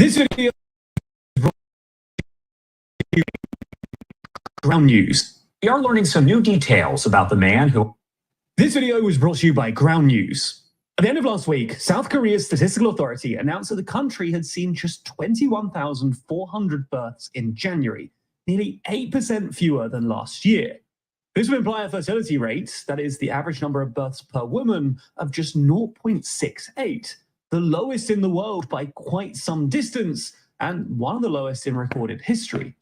This video is ground news. We are learning some new details about the man who... This video was brought to you by Ground News. At the end of last week, South Korea's statistical authority announced that the country had seen just 21,400 births in January, nearly 8% fewer than last year. This would imply a fertility rate, that is the average number of births per woman, of just 0.68, the lowest in the world by quite some distance, and one of the lowest in recorded history.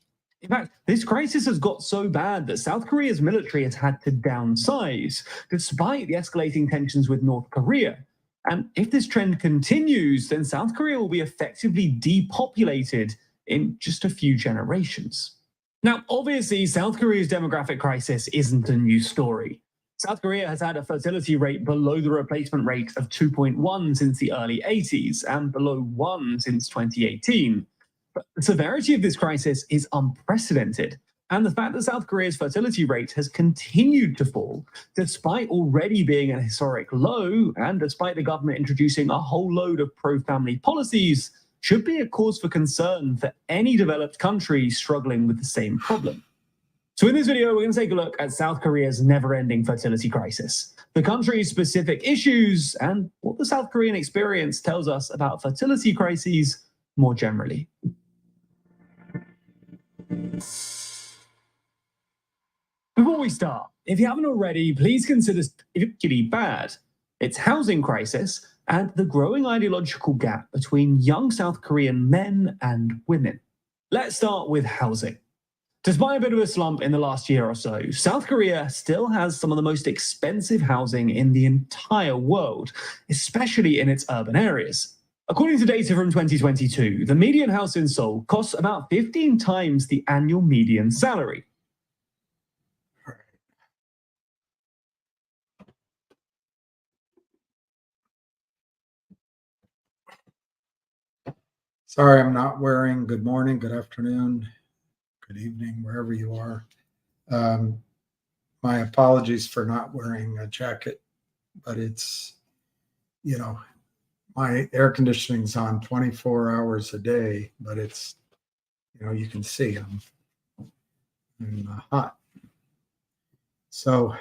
In fact, this crisis has got so bad that South Korea's military has had to downsize, despite the escalating tensions with North Korea. And if this trend continues, then South Korea will be effectively depopulated in just a few generations. Now, obviously, South Korea's demographic crisis isn't a new story. South Korea has had a fertility rate below the replacement rate of 2.1 since the early 80s and below 1 since 2018. But the severity of this crisis is unprecedented, and the fact that South Korea's fertility rate has continued to fall, despite already being at a historic low, and despite the government introducing a whole load of pro-family policies, should be a cause for concern for any developed country struggling with the same problem. So in this video, we're going to take a look at South Korea's never-ending fertility crisis, the country's specific issues, and what the South Korean experience tells us about fertility crises more generally. Before we start, if you haven't already, please consider particularly bad its housing crisis and the growing ideological gap between young South Korean men and women. Let's start with housing. Despite a bit of a slump in the last year or so, South Korea still has some of the most expensive housing in the entire world, especially in its urban areas. According to data from 2022, the median house in Seoul costs about 15 times the annual median salary. Sorry, I'm not wearing good morning, good afternoon, good evening, wherever you are. My apologies for not wearing a jacket, but it's, you know, my air conditioning's on 24 hours a day, but it's, you know, you can see I'm hot. So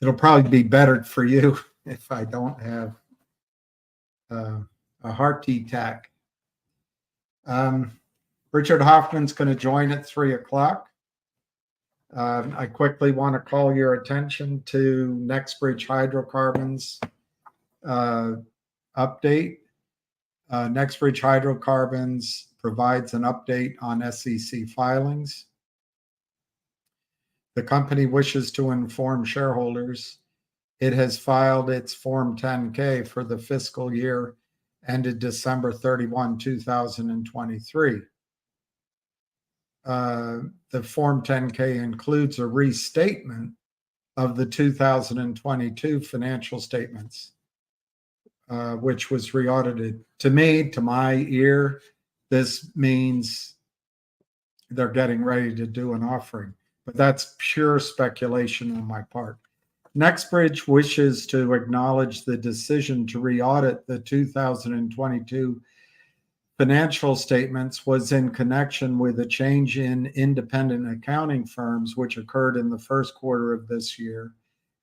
it'll probably be better for you if I don't have a heart attack. Richard Hoffman's going to join at 3 o'clock. I quickly want to call your attention to Nextbridge Hydrocarbons update. Nextbridge Hydrocarbons provides an update on SEC filings. The company wishes to inform shareholders it has filed its Form 10-K for the fiscal year ended December 31, 2023. The Form 10-K includes a restatement of the 2022 financial statements, which was re-audited. To me, to my ear, this means they're getting ready to do an offering, but that's pure speculation on my part. Nextbridge wishes to acknowledge the decision to re-audit the 2022 financial statements was in connection with a change in independent accounting firms which occurred in the first quarter of this year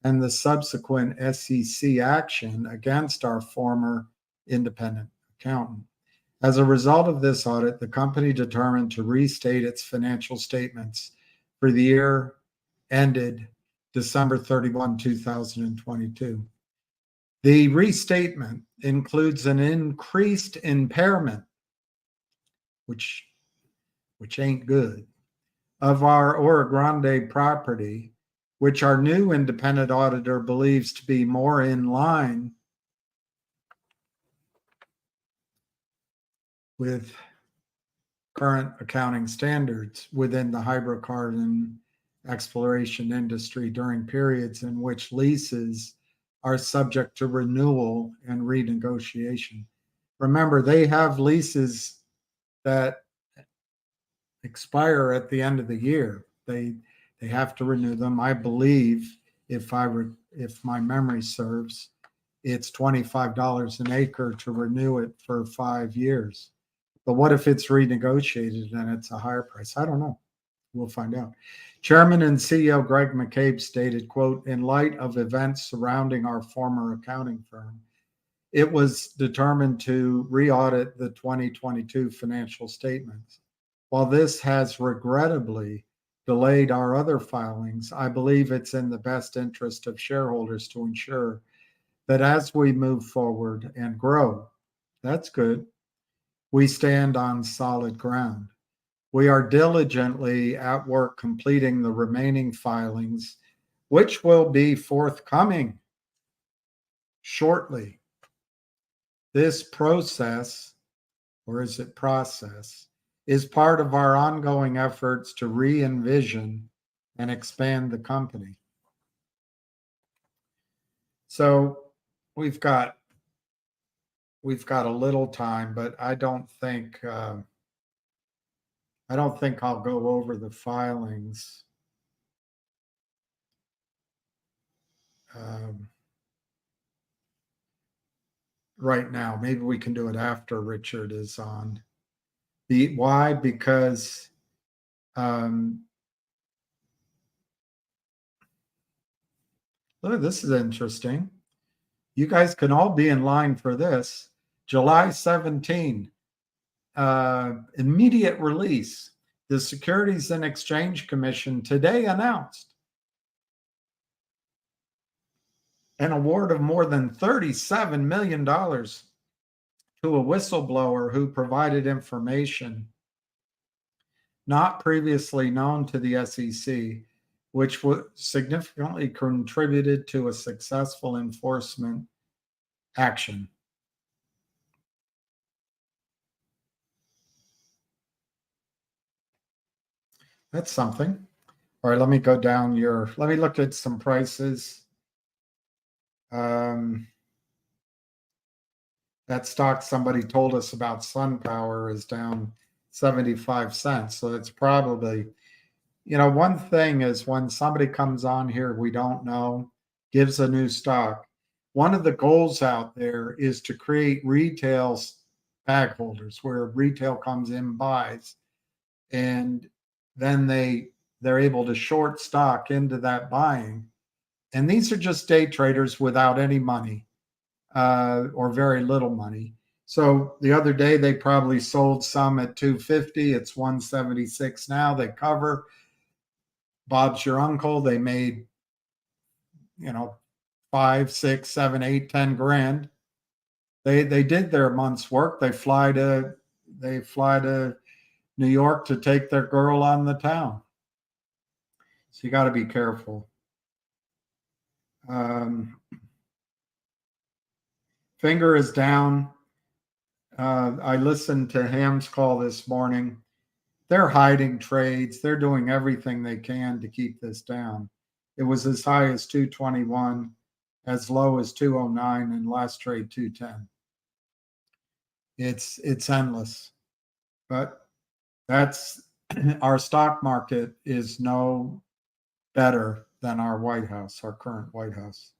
and the subsequent SEC action against our former independent accountant. As a result of this audit, the company determined to restate its financial statements for the year ended December 31, 2022. The restatement includes an increased impairment, which ain't good, of our Oro Grande property, which our new independent auditor believes to be more in line with current accounting standards within the hydrocarbon exploration industry during periods in which leases are subject to renewal and renegotiation. Remember, they have leases that expire at the end of the year. They have to renew them. I believe, if my memory serves, it's $25 an acre to renew it for 5 years. But what if it's renegotiated and it's a higher price? I don't know. We'll find out. Chairman and CEO Greg McCabe stated, quote, in light of events surrounding our former accounting firm, it was determined to re-audit the 2022 financial statements. While this has regrettably delayed our other filings, I believe it's in the best interest of shareholders to ensure that as we move forward and grow, that's good, we stand on solid ground. We are diligently at work completing the remaining filings, which will be forthcoming shortly. This process, or is it process, is part of our ongoing efforts to re-envision and expand the company. So we've got a little time, but I don't think I'll go over the filings. Right now. Maybe we can do it after Richard is on. Why? Because look, this is interesting. You guys can all be in line for this. July 17, immediate release. The Securities and Exchange Commission today announced an award of more than $37 million to a whistleblower who provided information not previously known to the SEC, which significantly contributed to a successful enforcement action. That's something. All right, let me go down let me look at some prices. That stock somebody told us about, SunPower, is down 75 cents. So it's probably, one thing is when somebody comes on here we don't know, gives a new stock, one of the goals out there is to create retail bag holders where retail comes in, buys, and then they're able to short stock into that buying. And these are just day traders without any money or very little money. So the other day they probably sold some at $250. It's $176 now. They cover. Bob's your uncle. They made, 5, 6, 7, 8, 10 grand. They did their month's work. They fly to New York to take their girl on the town. So you got to be careful. Finger is down. I listened to Ham's call this morning. They're hiding trades. They're doing everything they can to keep this down. It was as high as 221, as low as 209, and last trade 210. It's endless. But that's our stock market is no better than our White House, our current White House.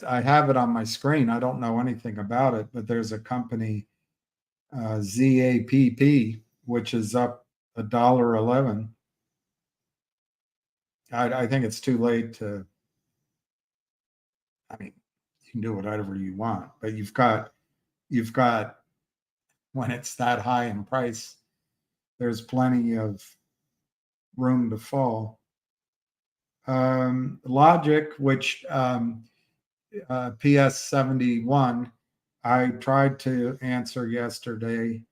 I have it on my screen. I don't know anything about it, but there's a company, ZAPP, which is up $1.11. I think it's too late to, you can do whatever you want, but you've got, when it's that high in price, there's plenty of room to fall. Logic, which PS 71, I tried to answer yesterday,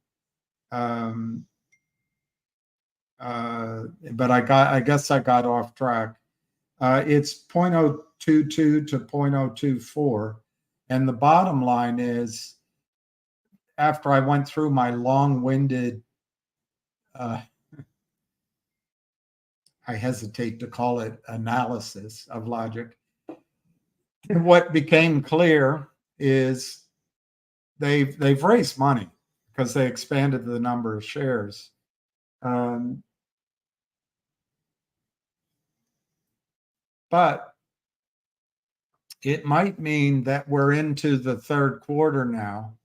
but I guess I got off track. It's 0.022 to 0.024, and the bottom line is, after I went through my long-winded, I hesitate to call it analysis of logic, what became clear is they've raised money because they expanded the number of shares. But it might mean that we're into the third quarter now.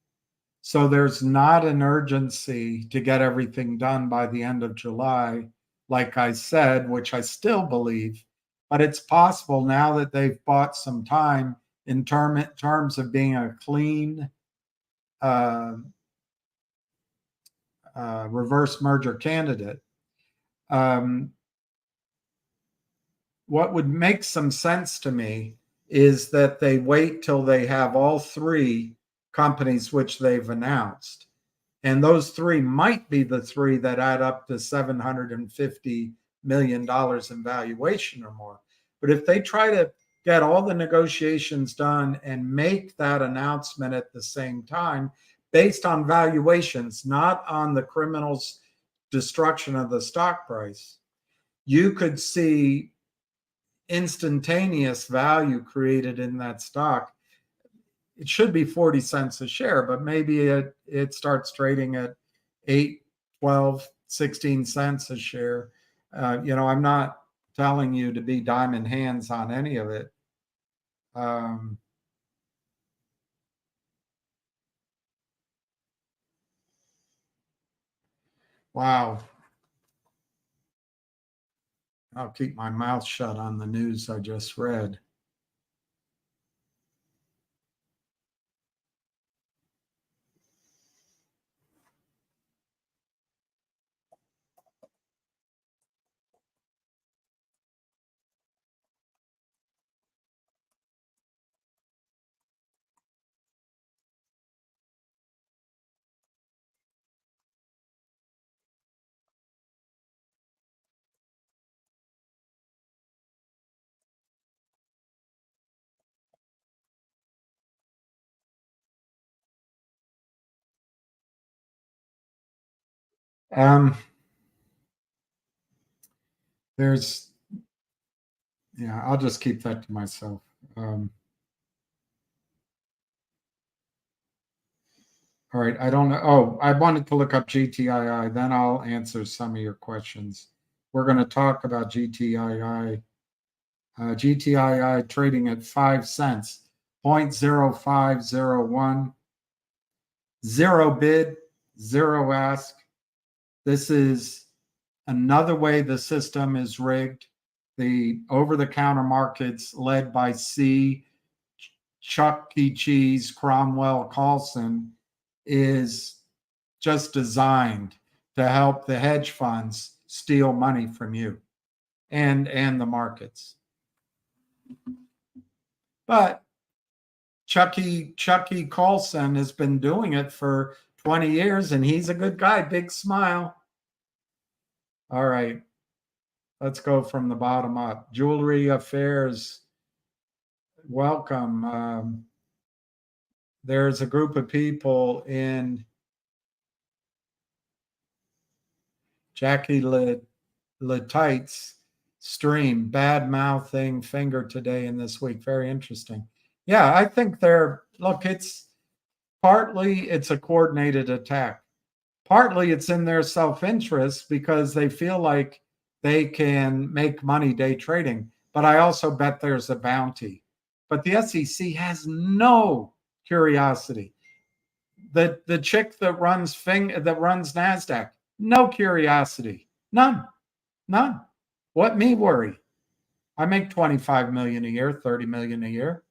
So there's not an urgency to get everything done by the end of July, like I said, which I still believe. But it's possible now that they've bought some time in terms of being a clean reverse merger candidate. What would make some sense to me is that they wait till they have all three companies which they've announced. And those three might be the three that add up to $750 million in valuation or more. But if they try to get all the negotiations done and make that announcement at the same time, based on valuations, not on the criminal's destruction of the stock price, you could see instantaneous value created in that stock. It should be 40 cents a share, but maybe it starts trading at 8, 12, 16 cents a share. I'm not telling you to be diamond hands on any of it. Wow. I'll keep my mouth shut on the news I just read. I'll just keep that to myself. All right, I don't know. Oh, I wanted to look up GTII, then I'll answer some of your questions. We're going to talk about GTII. GTII trading at 5 cents, 0.0501, zero bid, zero ask. This is another way the system is rigged. The over-the-counter markets led by Chuck E. Cheese, Cromwell, Carlson is just designed to help the hedge funds steal money from you and the markets. But Chuck E. Carlson has been doing it for 20 years, and he's a good guy. Big smile. All right. Let's go from the bottom up. Jewelry Affairs, welcome. There's a group of people in Jackie Letite's stream, bad mouthing finger today and this week. Very interesting. Yeah, I think it's partly it's a coordinated attack. Partly it's in their self-interest because they feel like they can make money day trading. But I also bet there's a bounty. But the SEC has no curiosity. The chick that runs NASDAQ, no curiosity. None. What me worry? I make 25 million a year, 30 million a year,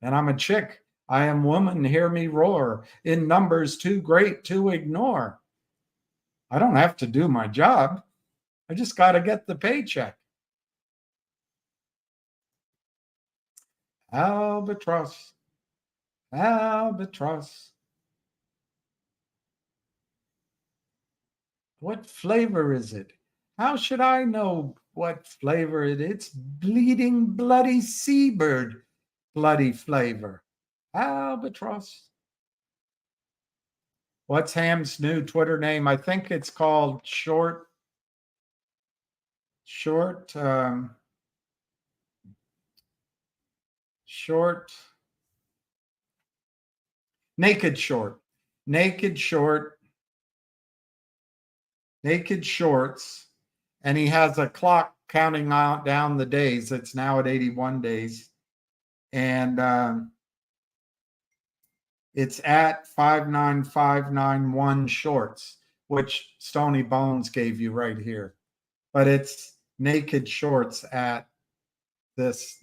and I'm a chick. I am woman, hear me roar. In numbers too great to ignore. I don't have to do my job. I just got to get the paycheck. Albatross. What flavor is it? How should I know what flavor it is? It's bleeding bloody seabird bloody flavor. Albatross. What's Ham's new Twitter name? I think it's called Naked Short. Naked Shorts and he has a clock counting out down the days. It's now at 81 days. And it's at 59591 shorts, which Stony Bones gave you right here. But it's naked shorts at this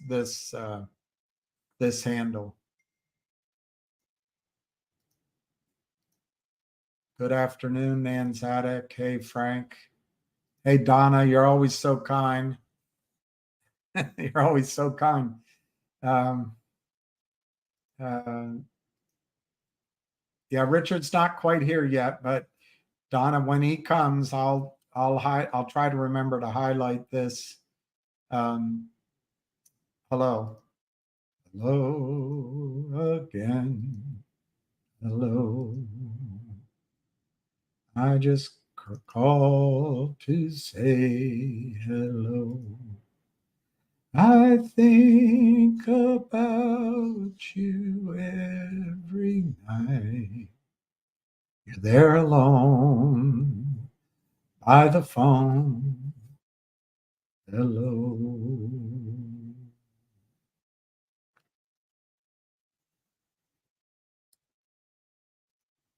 handle. Good afternoon, Nan Zadek. Hey, Frank. Hey, Donna, you're always so kind. You're always so kind. Yeah, Richard's not quite here yet, but Donna, when he comes, I'll try to remember to highlight this. Hello. Hello again. Hello. I just called to say hello. I think about you every night. You're there alone by the phone. Hello.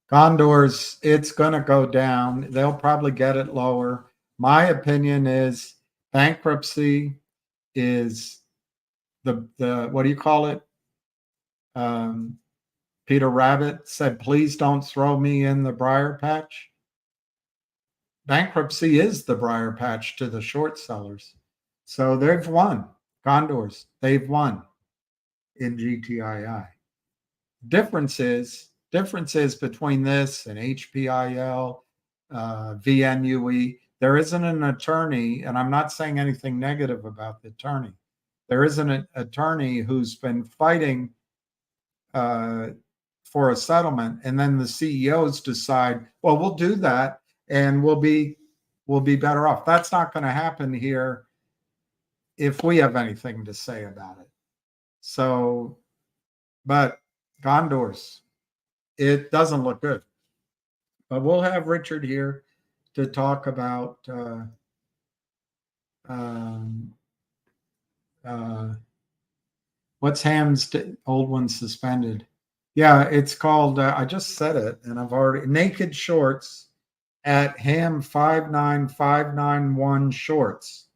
Condors, it's going to go down. They'll probably get it lower. My opinion is bankruptcy is the what do you call it? Peter Rabbit said, please don't throw me in the briar patch. Bankruptcy is the briar patch to the short sellers. So they've won. Condors, they've won in GTII. Difference is between this and HPIL, VNUE. There isn't an attorney, and I'm not saying anything negative about the attorney. There isn't an attorney who's been fighting for a settlement, and then the CEOs decide, well, we'll do that, and we'll be better off. That's not going to happen here if we have anything to say about it. So, but Gondors, it doesn't look good. But we'll have Richard here to talk about what's Ham's old one suspended. Yeah, it's called, I just said it, and I've already, naked shorts at Ham 59591 shorts.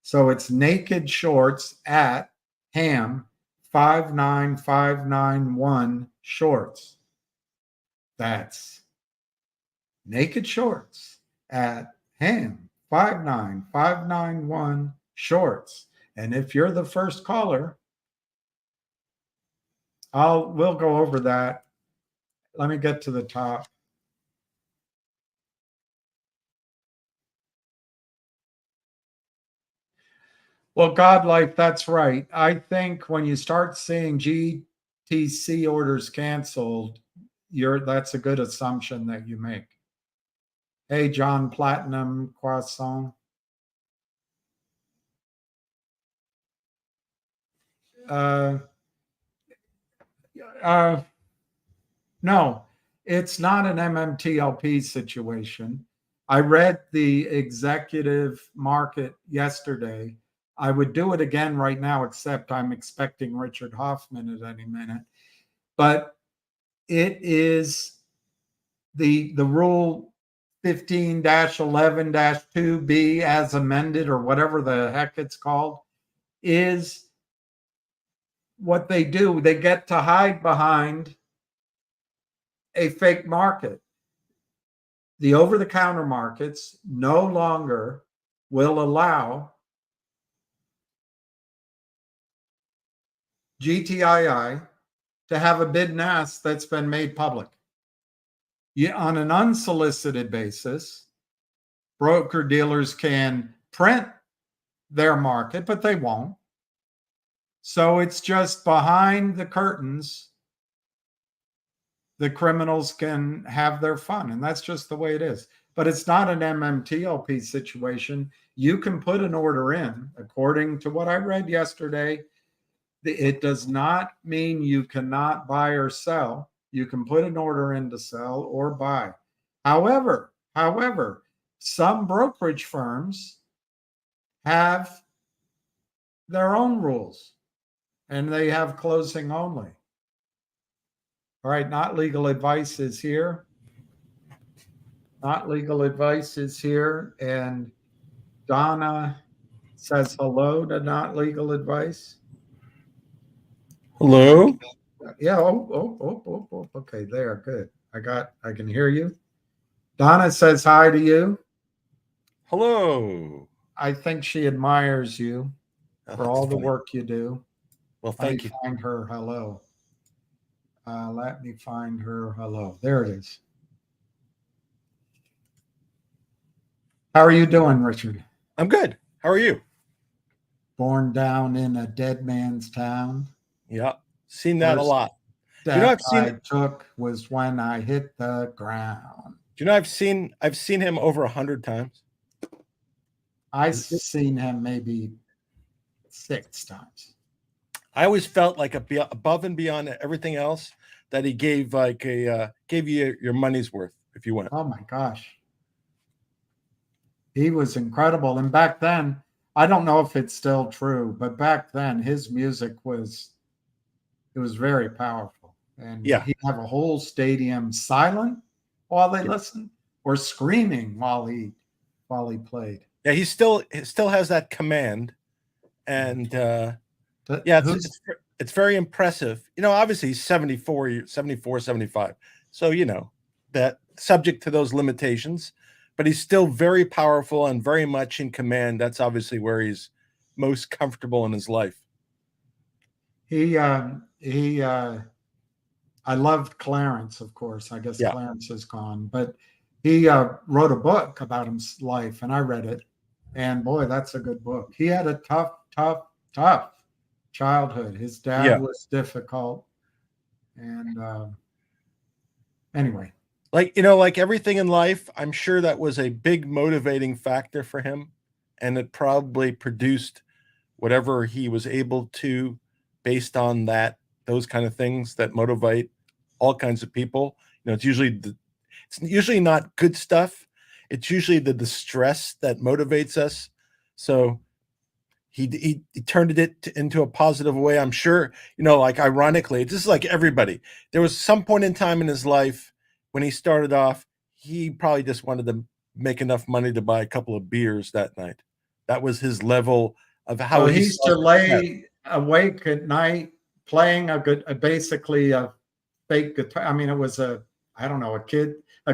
So it's naked shorts at Ham 59591 shorts. That's naked shorts at Ham 59591 shorts. And if you're the first caller, we'll go over that. Let me get to the top. Well, God Life, that's right. I think when you start seeing GTC orders canceled, that's a good assumption that you make. Hey, John Platinum Croissant. No, it's not an MMTLP situation. I read the executive market yesterday. I would do it again right now, except I'm expecting Richard Hoffman at any minute. But it is the rule 15-11-2B as amended, or whatever the heck it's called, is what they do. They get to hide behind a fake market. The over-the-counter markets no longer will allow GTII to have a bid and ask that's been made public. On an unsolicited basis, broker dealers can print their market, but they won't. So it's just behind the curtains. The criminals can have their fun, and that's just the way it is. But it's not an MMTLP situation. You can put an order in, according to what I read yesterday. It does not mean you cannot buy or sell. You can put an order in to sell or buy. However, some brokerage firms have their own rules, and they have closing only. All right, Not Legal Advice is here. Not Legal Advice is here, and Donna says hello to Not Legal Advice. Hello. Yeah. Okay, there. Good. I can hear you. Donna says hi to you. Hello. I think she admires you Oh, for that's all the funny. work you do. Well, thank you. Find her hello. Let me find her hello. There it is. How are you doing, Richard? I'm good. How are you? Born down in a dead man's town. Yeah, seen that a lot. Step I took was when I hit the ground. Do you know I've seen him over 100 times. I've seen him maybe 6 times. I always felt like above and beyond everything else that he gave gave you your money's worth if you went. Oh my gosh. He was incredible. And back then, I don't know if it's still true, but back then his music was very powerful. And yeah, he'd have a whole stadium silent while they listened, or screaming while he played. Yeah, he still has that command. And it's very impressive. You know, obviously he's 74, 75. So, you know, that subject to those limitations, but he's still very powerful and very much in command. That's obviously where he's most comfortable in his life. I loved Clarence, of course. I guess Yeah. Clarence is gone, but he wrote a book about his life, and I read it. And boy, that's a good book. He had a tough childhood. His dad was difficult. And anyway. Like, you know, like everything in life, I'm sure that was a big motivating factor for him. And it probably produced whatever he was able to based on those kind of things that motivate all kinds of people. You know, it's usually not good stuff. It's usually the distress that motivates us. So he turned it into a positive way. I'm sure, you know, like ironically, this is like everybody. There was some point in time in his life when he started off, he probably just wanted to make enough money to buy a couple of beers that night. That was his level of how he used to lay awake at night playing basically a fake guitar. I mean, it was a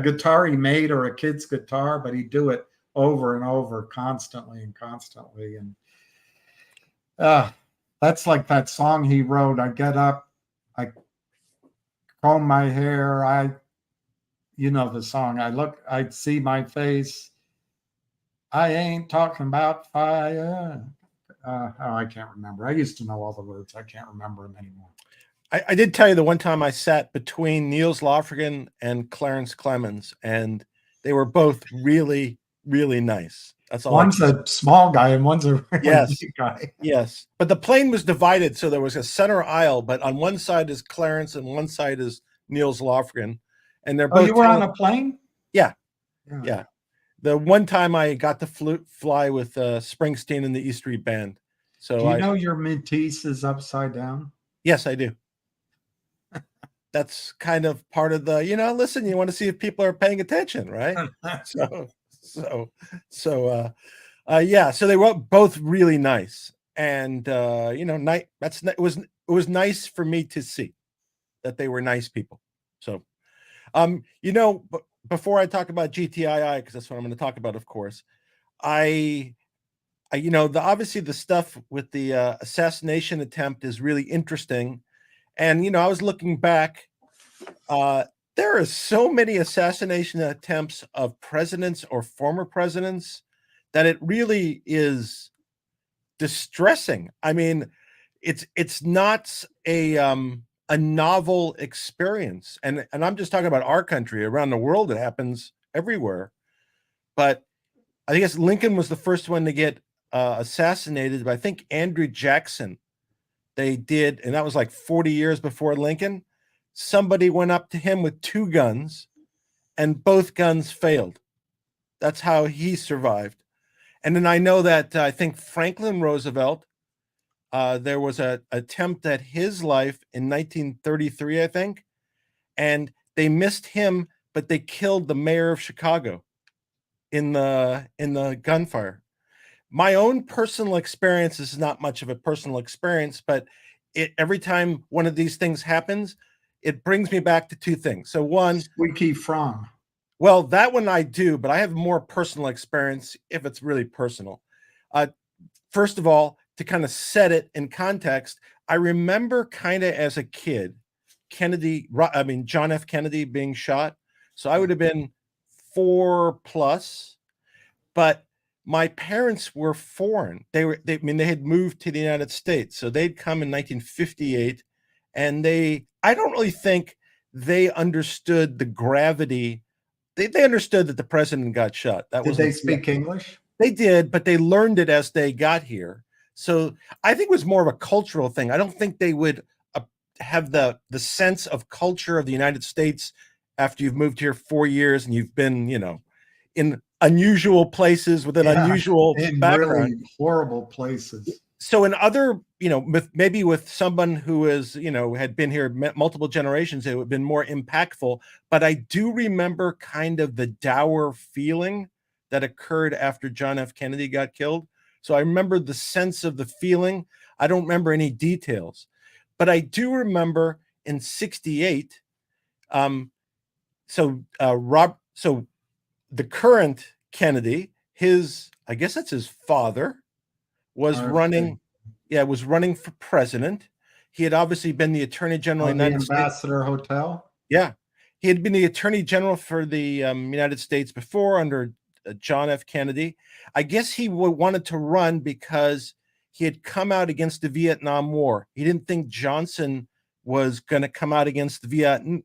guitar he made, or a kid's guitar, but he'd do it over and over constantly. And that's like that song he wrote. I get up, I comb my hair, you know the song. I see my face. I ain't talking about fire. I can't remember. I used to know all the words. I can't remember them anymore. I did tell you the one time I sat between Niels Lofgren and Clarence Clemens, and they were both really, really nice. That's all. One's a small guy and one's a really big guy. Yes, but the plane was divided, so there was a center aisle. But on one side is Clarence, and one side is Niels Lofgren, and they're both. You were on a plane? Yeah. The one time I got to fly with Springsteen and the E Street Band. So do you know your Métis is upside down? Yes, I do. That's kind of part of the, you know, listen, you want to see if people are paying attention, right? So they were both really nice. And you know, it was nice for me to see that they were nice people. So you know, before I talk about GTII, because that's what I'm going to talk about, of course, I you know, obviously the stuff with the assassination attempt is really interesting. And, you know, I was looking back, there are so many assassination attempts of presidents or former presidents that it really is distressing. I mean, it's not a novel experience. And I'm just talking about our country. Around the world, it happens everywhere. But I guess Lincoln was the first one to get assassinated. But I think Andrew Jackson, they did, and that was like 40 years before Lincoln. Somebody went up to him with 2 guns, and both guns failed. That's how he survived. And then I know that I think Franklin Roosevelt, there was an attempt at his life in 1933, I think, and they missed him, but they killed the mayor of Chicago in the gunfire. My own personal experience is not much of a personal experience, but every time one of these things happens, it brings me back to two things. So one, Squeaky from. well, that one I do, but I have more personal experience if it's really personal. First of all, to kind of set it in context, I remember kind of as a kid, John F. Kennedy being shot. So I would have been 4+, but my parents were foreign. They had moved to the United States. So they'd come in 1958, and I don't really think they understood the gravity. They understood that the president got shot. Did they speak English? They did, but they learned it as they got here. So I think it was more of a cultural thing. I don't think they would have the sense of culture of the United States after you've moved here 4 years and you've been, in unusual places with an unusual background. Really horrible places. So in other, maybe with someone who is, had been here multiple generations, it would have been more impactful. But I do remember kind of the dour feeling that occurred after John F. Kennedy got killed. So I remember the sense of the feeling. I don't remember any details, but I do remember in '68. So the current Kennedy, I guess that's his father, was running for president. He had obviously been the Attorney General of the United States. Ambassador Hotel. Yeah, he had been the Attorney General for the United States before under John F. Kennedy. I guess he wanted to run because he had come out against the Vietnam War. He didn't think Johnson was going to come out against the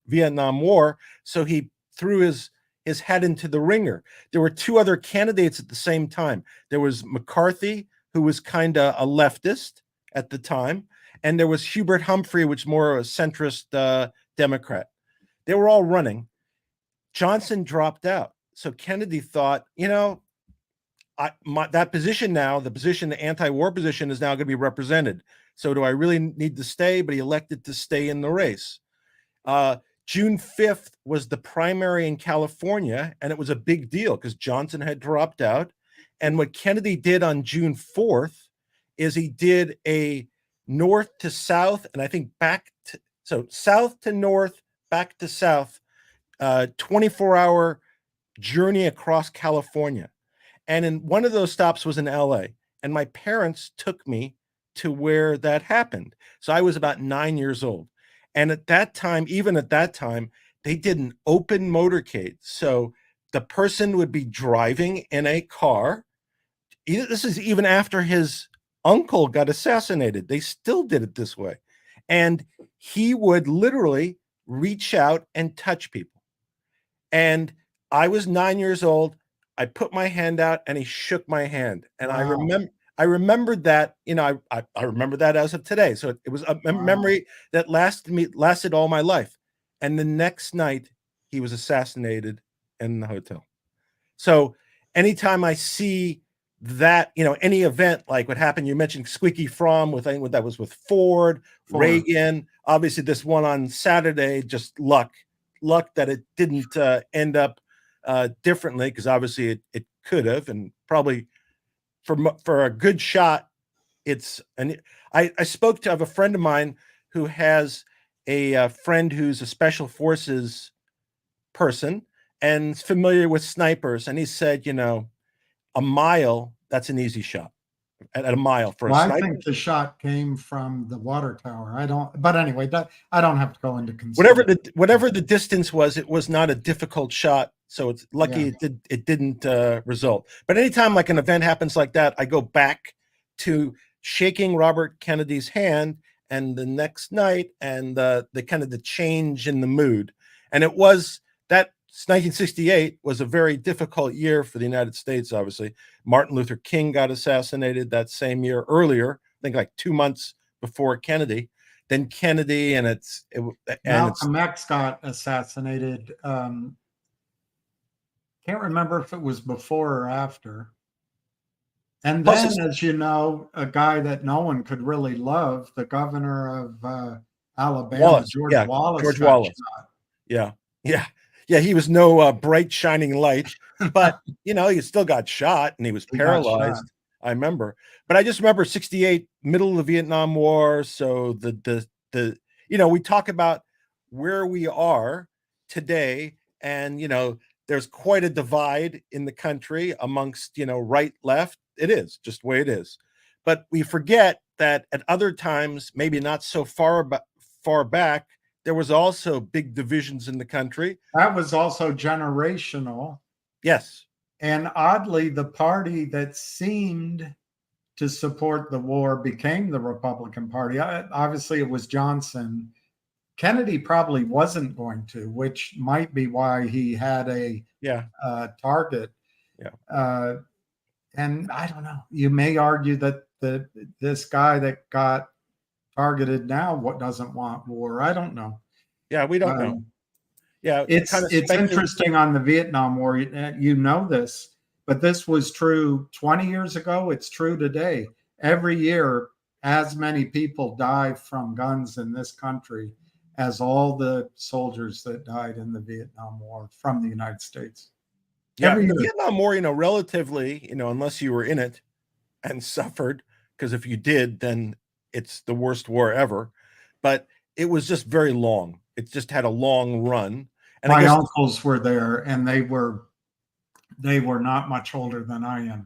Vietnam War, so he threw his head into the ringer. There were two other candidates at the same time. There was McCarthy, who was kind of a leftist at the time, and there was Hubert Humphrey, which was more a centrist Democrat. They were all running. Johnson dropped out. So Kennedy thought, that position now, the anti-war position, is now going to be represented. So do I really need to stay? But he elected to stay in the race. June 5th was the primary in California, and it was a big deal because Johnson had dropped out. And what Kennedy did on June 4th is he did a north to south, and I think south to north, back to south, 24-hour journey across California. And in one of those stops was in LA. And my parents took me to where that happened. So I was about 9 years old. And even at that time, they did an open motorcade. So the person would be driving in a car. This is even after his uncle got assassinated. They still did it this way. And he would literally reach out and touch people. And I was 9 years old. I put my hand out and he shook my hand. And wow. I remembered that, I remember that as of today. So it was a memory that lasted all my life. And the next night he was assassinated in the hotel. So anytime I see that, any event like what happened, you mentioned Squeaky Fromm that was with Ford, Reagan, obviously this one on Saturday, just luck that it didn't end up differently, because obviously it could have, and probably for a good shot. I have a friend of mine who has a friend who's a special forces person and is familiar with snipers, and he said, a mile, that's an easy shot. At a mile for a sniper. I think the shot came from the water tower. But anyway, I don't have to go into whatever the distance was. It was not a difficult shot, so it's lucky it didn't result. But anytime like an event happens like that, I go back to shaking Robert Kennedy's hand, and the next night, and the kind of the change in the mood, and it was that. 1968 was a very difficult year for the United States. Obviously, Martin Luther King got assassinated that same year earlier, I think like 2 months before Kennedy. Then Kennedy, and Malcolm X got assassinated. Can't remember if it was before or after. And Plus then, it's- as you know, a guy that no one could really love, the governor of Alabama, Wallace, George yeah, Wallace, George got Wallace. Yeah, yeah, yeah. He was no bright shining light, shot. but you know, he still got shot and he was He got shot. paralyzed. I remember, but I just remember '68, middle of the Vietnam War. So the you know, we talk about where we are today, and you know, there's quite a divide in the country amongst, you know, right, left. It is just the way it is. But we forget that at other times, maybe not so far back, there was also big divisions in the country. That was also generational. Yes. And oddly, the party that seemed to support the war became the Republican Party. Obviously, it was Johnson. Kennedy probably wasn't going to, which might be why he had a target. Yeah. And I don't know. You may argue that this guy that got targeted now doesn't want war. I don't know. Yeah, we don't know. Yeah, it's interesting on the Vietnam War. You know this, but this was true 20 years ago. It's true today. Every year, as many people die from guns in this country as all the soldiers that died in the Vietnam War from the United States. Yeah, the Vietnam War, you know, relatively, you know, unless you were in it and suffered, because if you did, then it's the worst war ever. But it was just very long. It just had a long run. And my uncles were there, and they were not much older than I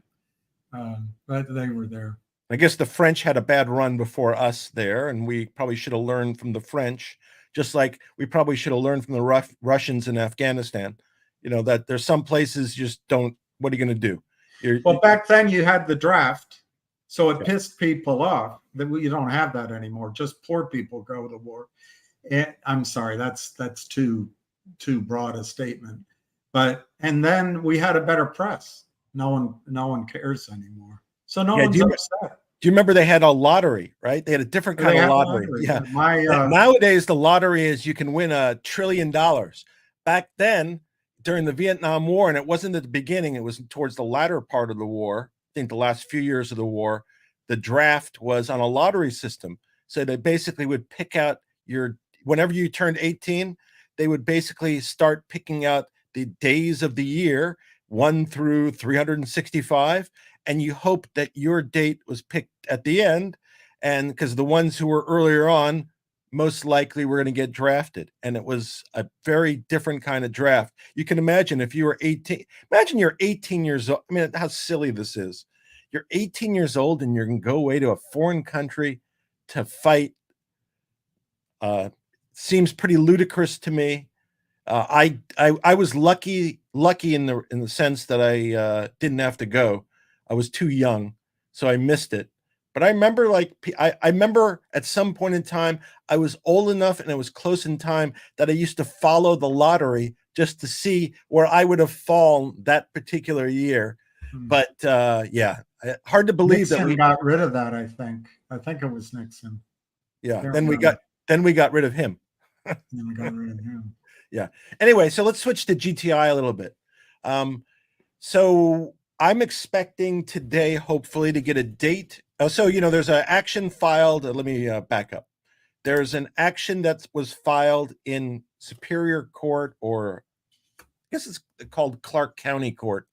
am, but they were there. I guess the French had a bad run before us there, and we probably should have learned from the French, just like we probably should have learned from the Russians in Afghanistan. You know, that there's some places you just don't. What are you going to do? Well, back then you had the draft, so it pissed people off. That you don't have that anymore. Just poor people go to war. I'm sorry, that's too broad a statement. But and then we had a better press. No one cares anymore. So no one's upset. Do you remember they had a lottery, right? They had a different kind of lottery. Yeah. Nowadays, the lottery is you can win $1 trillion. Back then, during the Vietnam War, and it wasn't at the beginning, it was towards the latter part of the war, I think the last few years of the war, the draft was on a lottery system. So they basically would pick out whenever you turned 18, they would basically start picking out the days of the year, 1 through 365, and you hope that your date was picked at the end, and because the ones who were earlier on most likely were going to get drafted. And it was a very different kind of draft. You can imagine if you were 18, imagine you're 18 years old. I mean, how silly this is. You're 18 years old and you're going to go away to a foreign country to fight. Seems pretty ludicrous to me. I was lucky in the sense that I didn't have to go. I was too young, so I missed it. But I remember, I remember at some point in time, I was old enough and it was close in time that I used to follow the lottery just to see where I would have fallen that particular year. But yeah, hard to believe Nixon that we got rid of that. I think it was Nixon. Yeah, then we got rid of him. Then we got rid of him. Yeah. Anyway, so let's switch to GTI a little bit. So I'm expecting today, hopefully, to get a date. So, you know, there's an action filed. Let me back up. There's an action that was filed in Superior Court, or I guess it's called Clark County Court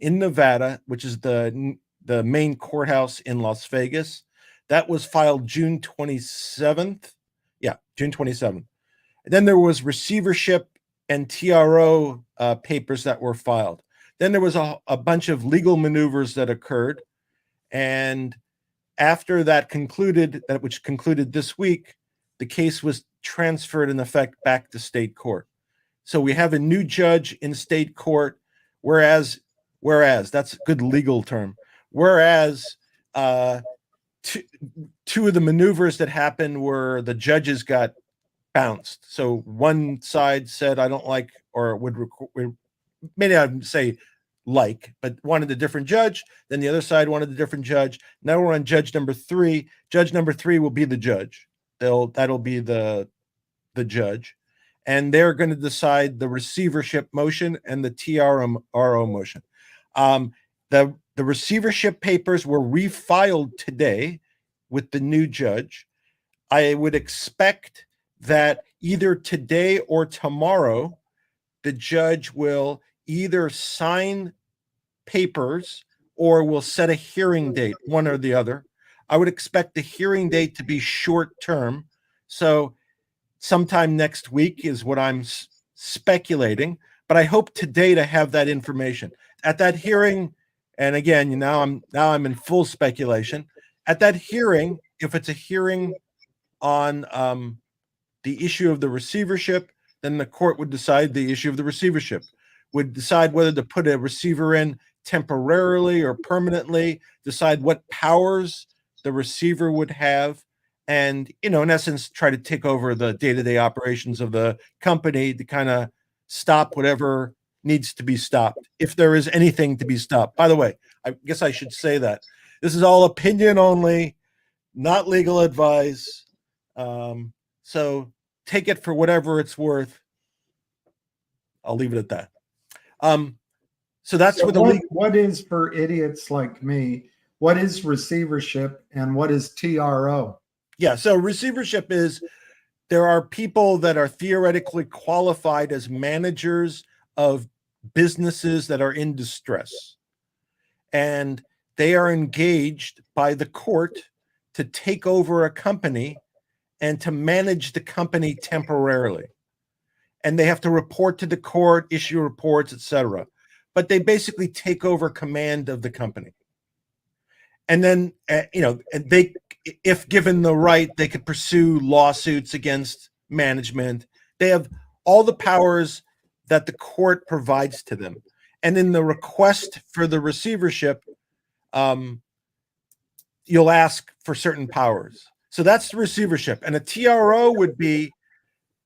in Nevada, which is the main courthouse in Las Vegas. That was filed June 27th. Yeah, June 27th. And then there was receivership and TRO papers that were filed. Then there was a bunch of legal maneuvers that occurred. And after that concluded, which concluded this week, the case was transferred in effect back to state court. So we have a new judge in state court, whereas that's a good legal term. Whereas two of the maneuvers that happened were the judges got bounced. So one side said, I don't like, or would maybe I'd say like, but wanted a different judge. Then the other side wanted a different judge. Now we're on judge number 3. Judge number 3 will be the judge. That'll be the judge. And they're going to decide the receivership motion and the TRO motion. The The receivership papers were refiled today with the new judge. I would expect that either today or tomorrow, the judge will either sign papers or will set a hearing date, one or the other. I would expect the hearing date to be short term. So sometime next week is what I'm speculating, but I hope today to have that information. At that hearing, and again, now I'm in full speculation. At that hearing, if it's a hearing on the issue of the receivership, then the court would decide the issue of the receivership, would decide whether to put a receiver in temporarily or permanently, decide what powers the receiver would have, and, in essence, try to take over the day-to-day operations of the company to kind of stop whatever needs to be stopped, if there is anything to be stopped. By the way, I guess I should say that this is all opinion only, not legal advice. So take it for whatever it's worth. I'll leave it at that. So that's what is, for idiots like me, what is receivership and what is TRO? Yeah, so receivership is, there are people that are theoretically qualified as managers of businesses that are in distress. And they are engaged by the court to take over a company and to manage the company temporarily. And they have to report to the court, issue reports, etc. But they basically take over command of the company. And then, they, if given the right, they could pursue lawsuits against management. They have all the powers that the court provides to them. And in the request for the receivership, you'll ask for certain powers. So that's the receivership. And a TRO would be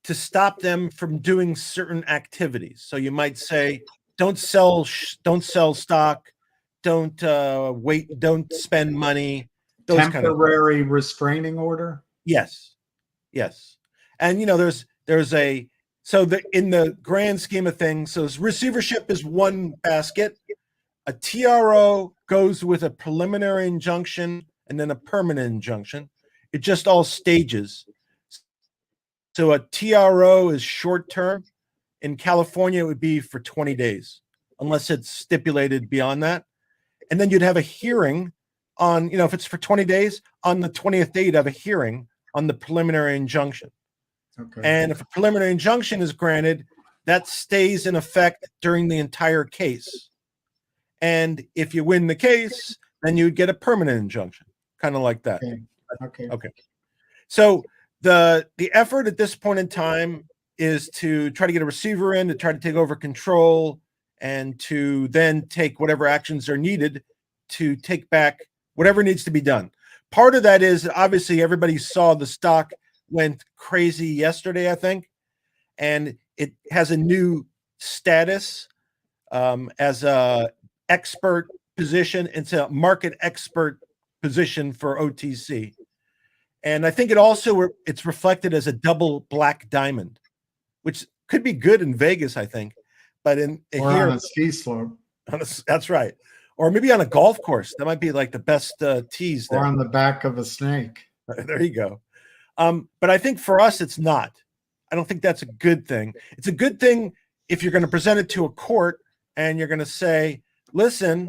to stop them from doing certain activities. So you might say, don't sell stock, don't don't spend money. Those Temporary kind of restraining order. Yes. And in the grand scheme of things, so receivership is one basket. A TRO goes with a preliminary injunction and then a permanent injunction. It just all stages. So a TRO is short term. In California, it would be for 20 days, unless it's stipulated beyond that. And then you'd have a hearing on, if it's for 20 days, on the 20th day, you'd have a hearing on the preliminary injunction. Okay. And if a preliminary injunction is granted, that stays in effect during the entire case. And if you win the case, then you would get a permanent injunction, kind of like that. Okay. So the effort at this point in time is to try to get a receiver in, to try to take over control, and to then take whatever actions are needed to take back whatever needs to be done. Part of that is, obviously, everybody saw the stock went crazy yesterday, I think, and it has a new status as a expert position. It's a market expert position for OTC. And I think it's reflected as a double black diamond, which could be good in Vegas, I think. But or here, on a ski slope. That's right. Or maybe on a golf course. That might be like the best tees there. Or on the back of a snake. There you go. But I think for us, it's not. I don't think that's a good thing. It's a good thing if you're going to present it to a court and you're going to say, listen,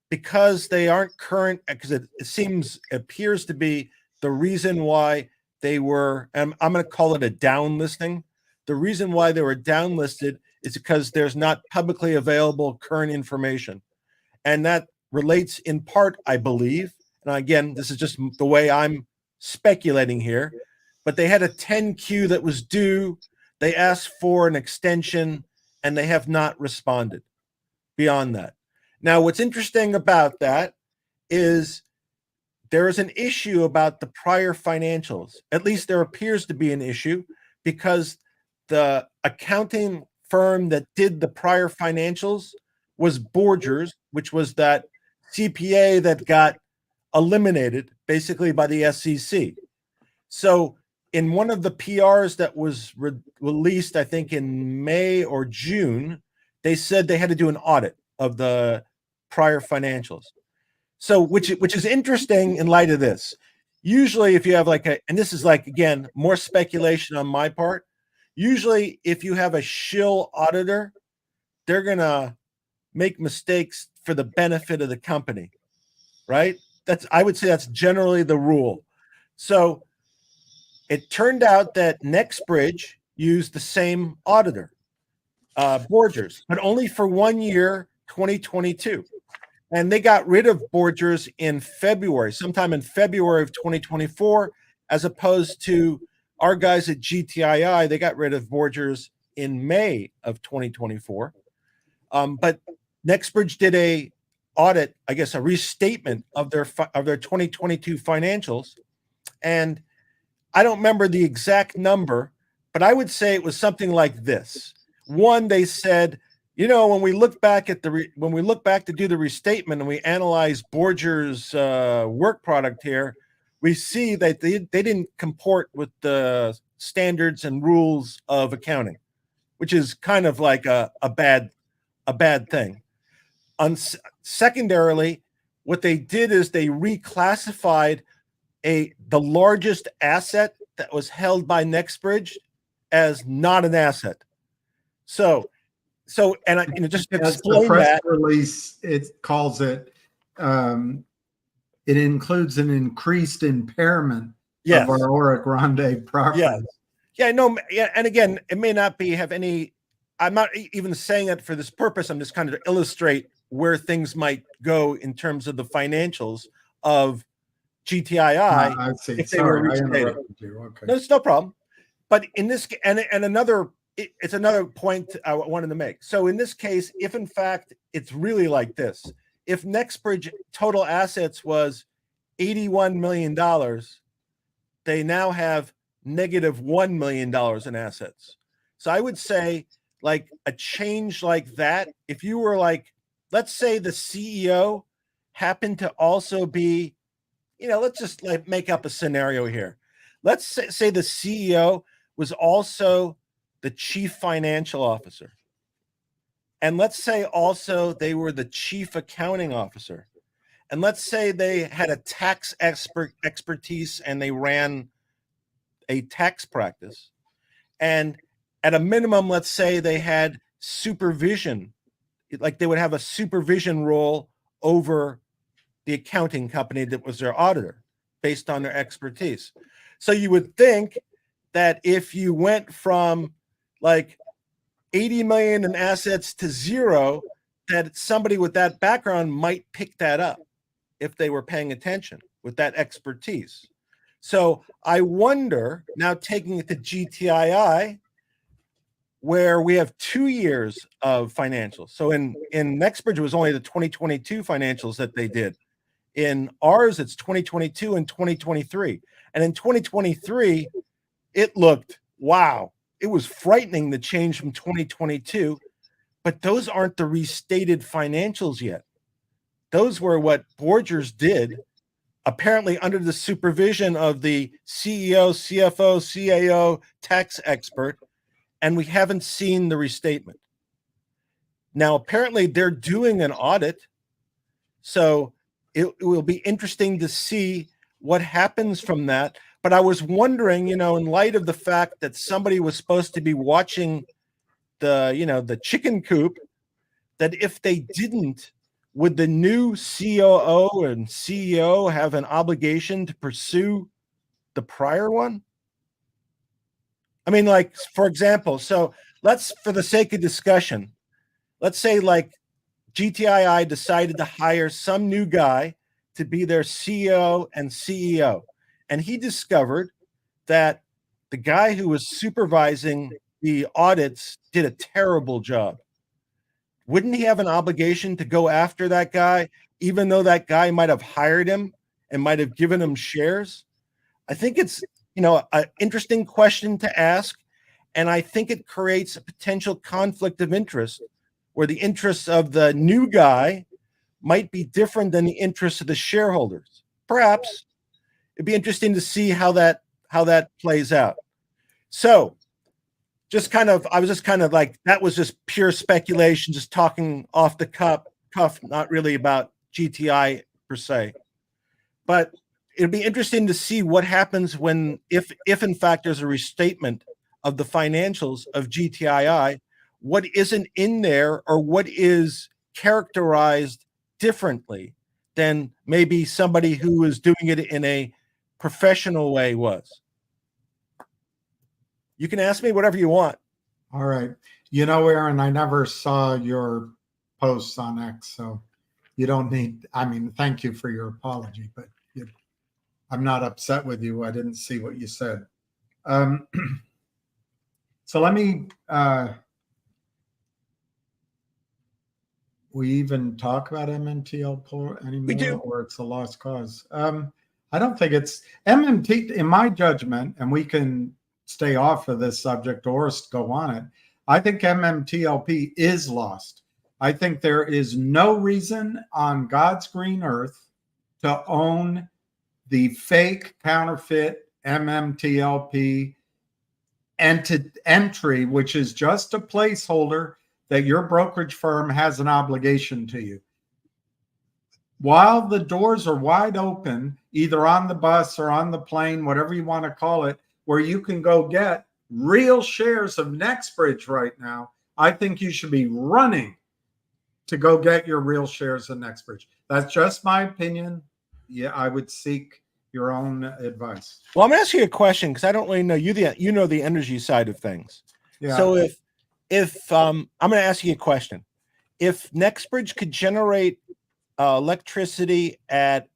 because they aren't current, because it appears to be the reason why they were, and I'm going to call it a downlisting. The reason why they were downlisted is because there's not publicly available current information. And that relates in part, I believe, and again, this is just the way I'm speculating here, but they had a 10Q that was due. They asked for an extension and they have not responded beyond that. Now, what's interesting about that is there is an issue about the prior financials. At least there appears to be an issue, because the accounting firm that did the prior financials was Borgers, which was that CPA that got eliminated basically by the SEC. So in one of the PRs that was released, I think in May or June, they said they had to do an audit of the prior financials. So, which is interesting in light of this. Usually, if you have like and this is like, again, more speculation on my part. Usually, if you have a shill auditor, they're going to make mistakes for the benefit of the company, right? I would say that's generally the rule. So it turned out that NextBridge used the same auditor, Borgers, but only for 1 year, 2022. And they got rid of Borgers in February, sometime in February of 2024, as opposed to our guys at GTII. They got rid of Borgers in May of 2024. But NextBridge did a audit, I guess, a restatement of their 2022 financials. And I don't remember the exact number, but I would say it was something like this. One, they said, you know, when we look back at when we look back to do the restatement and we analyze Borger's work product here, we see that they didn't comport with the standards and rules of accounting, which is kind of like a bad thing. Secondarily, what they did is they reclassified the largest asset that was held by NextBridge as not an asset. So, and just to explain the press that release, it calls it. It includes an increased impairment of our Ora Grande property. Yeah, and again, it may not have any. I'm not even saying it for this purpose. I'm just kind of to illustrate where things might go in terms of the financials of GTII. I see. If they Sorry, were I restated. interrupted you. Okay. No, it's no problem. But in this, and another, it's another point I wanted to make. So in this case, if in fact it's really like this, if NextBridge total assets was $81 million, they now have negative $1 million in assets. So I would say, like, a change like that, if you were like, let's say the CEO happened to also be, you know, let's just like make up a scenario here. Let's say the CEO was also the chief financial officer. And let's say also they were the chief accounting officer. And let's say they had a tax expertise and they ran a tax practice. And at a minimum, let's say they had supervision, like they would have a supervision role over the accounting company that was their auditor based on their expertise. So you would think that if you went from like 80 million in assets to zero, that somebody with that background might pick that up if they were paying attention with that expertise. So I wonder, now taking it to GTII, where we have 2 years of financials. So in NextBridge, it was only the 2022 financials that they did. In ours, it's 2022 and 2023. And in 2023, it looked, wow, it was frightening, the change from 2022. But those aren't the restated financials yet. Those were what Borgers did, apparently under the supervision of the CEO, CFO, CAO, tax expert, and we haven't seen the restatement. Now, apparently they're doing an audit, so it will be interesting to see what happens from that. But I was wondering, you know, in light of the fact that somebody was supposed to be watching the chicken coop, that if they didn't, would the new COO and CEO have an obligation to pursue the prior one? I mean, like, for example, so let's, for the sake of discussion, let's say like GTII decided to hire some new guy to be their CEO and CEO. And he discovered that the guy who was supervising the audits did a terrible job. Wouldn't he have an obligation to go after that guy, even though that guy might have hired him and might have given him shares? I think it's, you know, an interesting question to ask. And I think it creates a potential conflict of interest where the interests of the new guy might be different than the interests of the shareholders. Perhaps it'd be interesting to see how that plays out. So I was just kind of like, that was just pure speculation, just talking off the cuff, tough, not really about GTI per se. But it'd be interesting to see what happens when, if in fact there's a restatement of the financials of GTII, what isn't in there or what is characterized differently than maybe somebody who is doing it in a professional way was. You can ask me whatever you want. All right. You know, Aaron, I never saw your posts on X, so you don't need, I mean, thank you for your apology, but I'm not upset with you. I didn't see what you said. So let me, we even talk about MMTL anymore, We do. or it's a lost cause? I don't think it's MMT, in my judgment, and we can stay off of this subject or go on it. I think MMTLP is lost. I think there is no reason on God's green earth to own the fake counterfeit MMTLP entry, which is just a placeholder that your brokerage firm has an obligation to you. While the doors are wide open, either on the bus or on the plane, whatever you want to call it, where you can go get real shares of NextBridge right now, I think you should be running to go get your real shares of NextBridge. That's just my opinion. Yeah, I would seek your own advice. Well, I'm going to ask you a question because I don't really know you know the energy side of things. Yeah. So if I'm going to ask you a question. If NextBridge could generate electricity at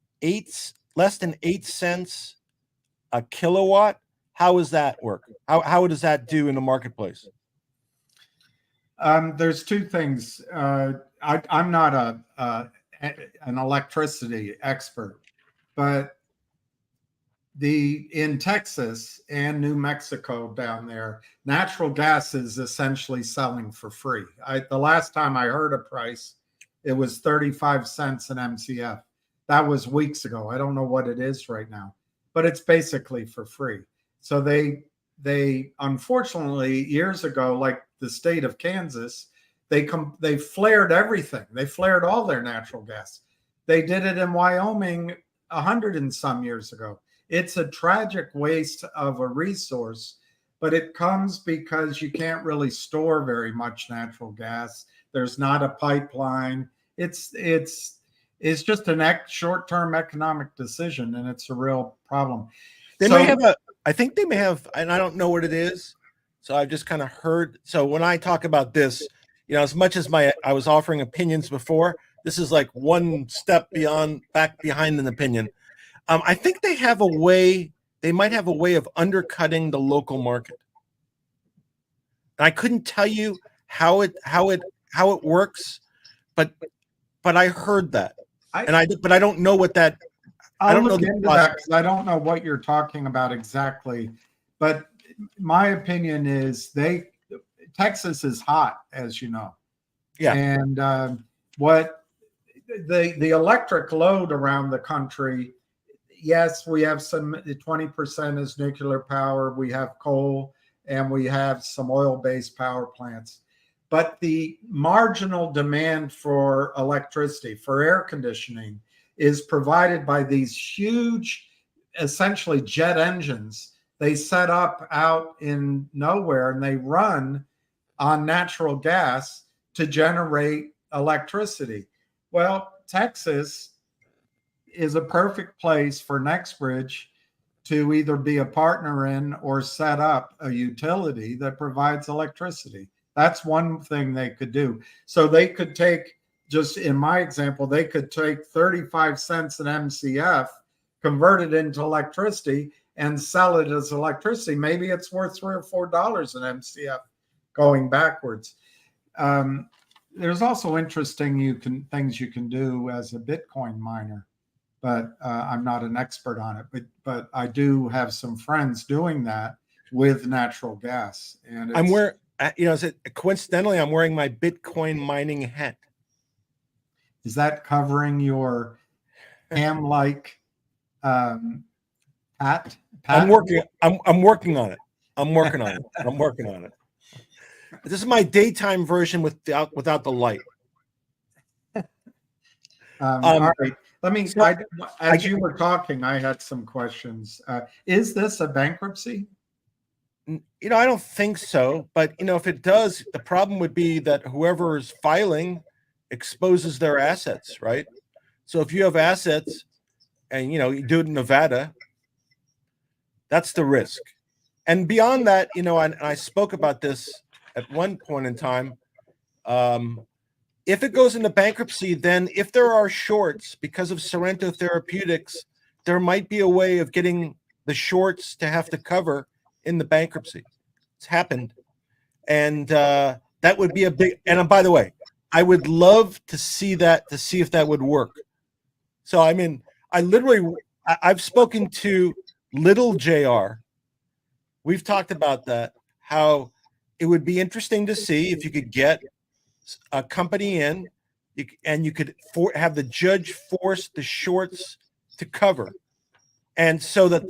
less than 8 cents a kilowatt, how does that work? How does that do in the marketplace? There's two things. I'm not an electricity expert, but in Texas and New Mexico down there, natural gas is essentially selling for free. The last time I heard a price, it was 35 cents an MCF. That was weeks ago. I don't know what it is right now, but it's basically for free. So they unfortunately years ago, like the state of Kansas, they flared everything. They flared all their natural gas. They did it in Wyoming 100 and some years ago. It's a tragic waste of a resource, but it comes because you can't really store very much natural gas. There's not a pipeline. It's just a short-term economic decision, and it's a real problem. I think they may have, and I don't know what it is. So I've just kind of heard. So when I talk about this, as much as I was offering opinions before, this is like one step behind an opinion. I think they have a way. They might have a way of undercutting the local market. And I couldn't tell you how it works, but I heard that, but I don't know what that. I don't look know into that because I don't know what you're talking about exactly. But my opinion is Texas is hot, as you know. Yeah. And what the electric load around the country, yes, we have some 20% is nuclear power. We have coal and we have some oil-based power plants. But the marginal demand for electricity, for air conditioning, is provided by these huge, essentially jet engines. They set up out in nowhere and they run on natural gas to generate electricity. Well, Texas is a perfect place for NextBridge to either be a partner in or set up a utility that provides electricity. That's one thing they could do. So they could take, just in my example, they could take 35 cents an MCF, convert it into electricity, and sell it as electricity. Maybe it's worth $3 or $4 an MCF going backwards. There's also interesting things you can do as a Bitcoin miner, but I'm not an expert on it. But I do have some friends doing that with natural gas. And I'm wearing, coincidentally, I'm wearing my Bitcoin mining hat. Is that covering your ham-like hat? I'm working on it. I'm working on it. This is my daytime version without the light. All right. Let me, so as you were talking, I had some questions. Is this a bankruptcy? I don't think so. But, if it does, the problem would be that whoever is filing exposes their assets, right? So if you have assets and, you do it in Nevada, that's the risk. And beyond that, and I spoke about this at one point in time. If it goes into bankruptcy, then if there are shorts because of Sorrento Therapeutics, there might be a way of getting the shorts to have to cover in the bankruptcy. It's happened. And that would be a big, and by the way, I would love to see that, to see if that would work. So, I've spoken to Little JR. We've talked about that, how it would be interesting to see if you could get a company in and you could have the judge force the shorts to cover. And so that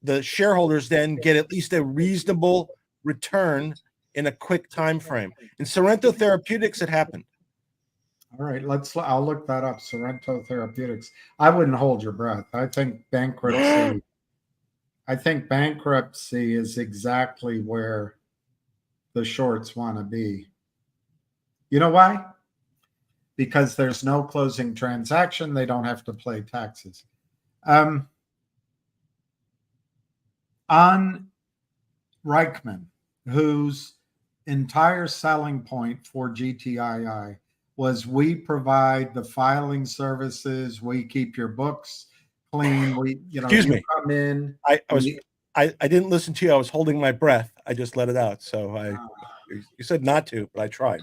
the shareholders then get at least a reasonable return in a quick time frame. In Sorrento Therapeutics, it happened. All right, I'll look that up. Sorrento Therapeutics. I wouldn't hold your breath. I think bankruptcy is exactly where the shorts want to be. You know why? Because there's no closing transaction. They don't have to pay taxes. On Reichman, whose entire selling point for GTII was we provide the filing services, we keep your books clean, Excuse me. Come in. I didn't listen to you. I was holding my breath. I just let it out. So you said not to, but I tried.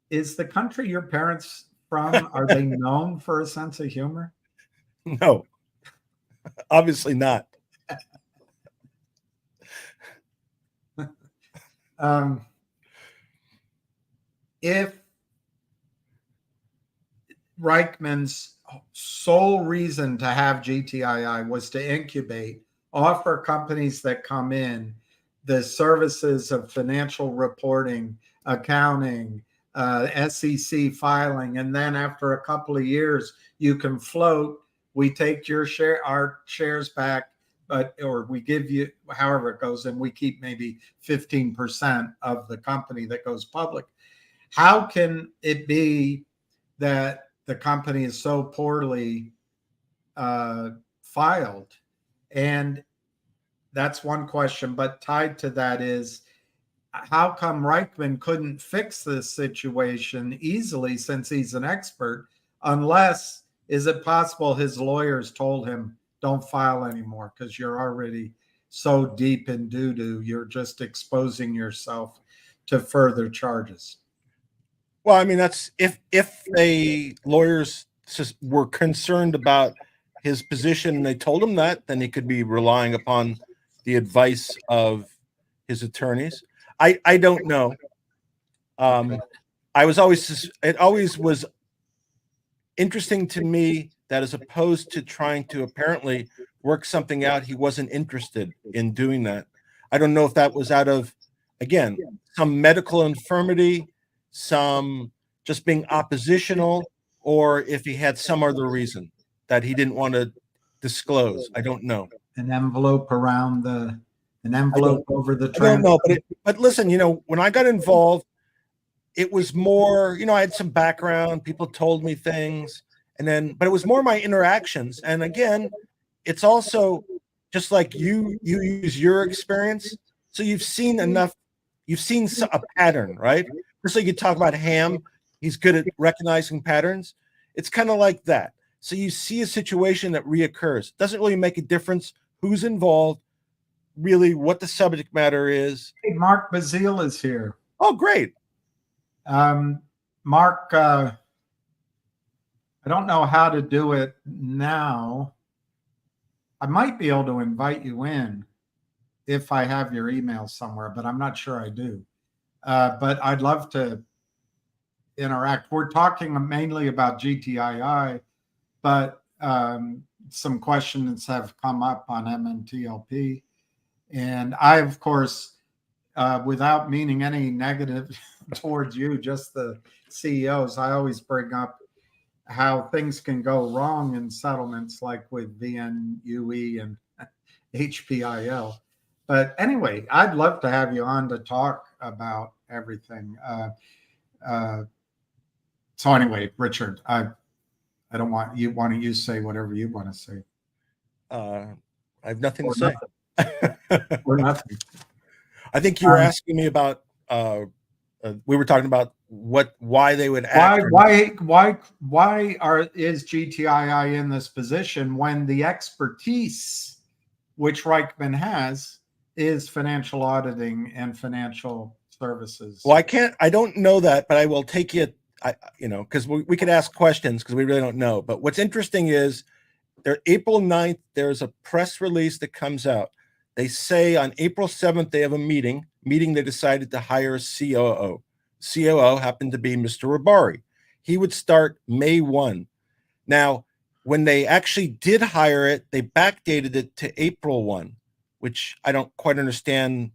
Is the country your parents from, are they known for a sense of humor? No, obviously not. If Reichman's sole reason to have GTII was to incubate, offer companies that come in the services of financial reporting, accounting, SEC filing, and then after a couple of years, you can float. We take our shares back, or we give you, however it goes, and we keep maybe 15% of the company that goes public. How can it be that the company is so poorly filed? And that's one question, but tied to that is, how come Reichman couldn't fix this situation easily since he's an expert, unless, is it possible his lawyers told him, don't file anymore because you're already so deep in doo-doo, you're just exposing yourself to further charges? Well, I mean, that's if the lawyers were concerned about his position and they told him that, then he could be relying upon the advice of his attorneys. I don't know. It always was interesting to me that as opposed to trying to apparently work something out, he wasn't interested in doing that. I don't know if that was out of, again, some medical infirmity, some just being oppositional, or if he had some other reason that he didn't want to disclose. I don't know. An envelope over the I don't know, but listen, when I got involved, it was more, I had some background, people told me things, but it was more my interactions. And again, it's also just like you use your experience. So you've seen enough, you've seen a pattern, right? Just like you talk about Ham, he's good at recognizing patterns. It's kind of like that. So you see a situation that reoccurs. Doesn't really make a difference who's involved, really what the subject matter is. Hey, Mark Bazile is here. Oh, great. Mark, I don't know how to do it now. I might be able to invite you in if I have your email somewhere, but I'm not sure I do. But I'd love to interact. We're talking mainly about GTII, but some questions have come up on MNTLP. And I, of course, without meaning any negative towards you, just the CEOs, I always bring up how things can go wrong in settlements like with VNUE and HPIL. But anyway, I'd love to have you on to talk about everything. So anyway, Richard, I don't want you. Why don't you say whatever you want to say? I have nothing Or to say. Or nothing. I think you were asking me about. We were talking about why they would act. Why is GTII in this position when the expertise which Reichman has is financial auditing and financial services? Well, I don't know that, but I will take it. Because we could ask questions because we really don't know. But what's interesting is April 9th, there's a press release that comes out. They say on April 7th, they have a meeting. They decided to hire a COO. COO happened to be Mr. Rabari. He would start May 1. Now, when they actually did hire it, they backdated it to April 1, which I don't quite understand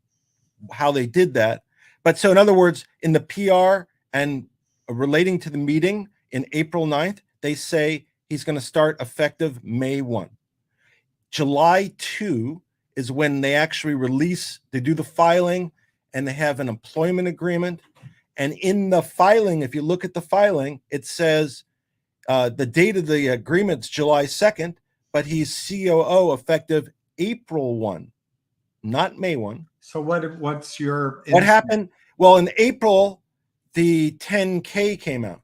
how they did that. But so in other words, in the PR and relating to the meeting in April 9th, they say he's going to start effective May 1. July 2 is when they actually they do the filing, and they have an employment agreement. And in the filing, if you look at the filing, it says the date of the agreement's July 2nd, but he's COO effective April 1, not May 1. So what's your... What happened? Well, in April, the 10K came out,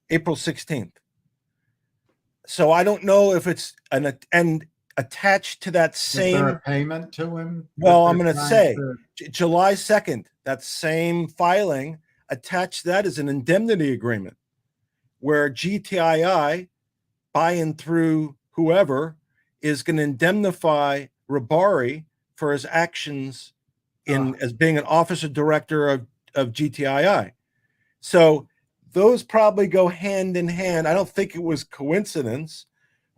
April 16th. So I don't know if it's and attached to that same... Is there a payment to him? Well, I'm going to say July 2nd, that same filing, attached to that is an indemnity agreement where GTII, buying through whoever, is going to indemnify Rabari for his actions as being an officer director of GTII. So those probably go hand in hand. I don't think it was coincidence.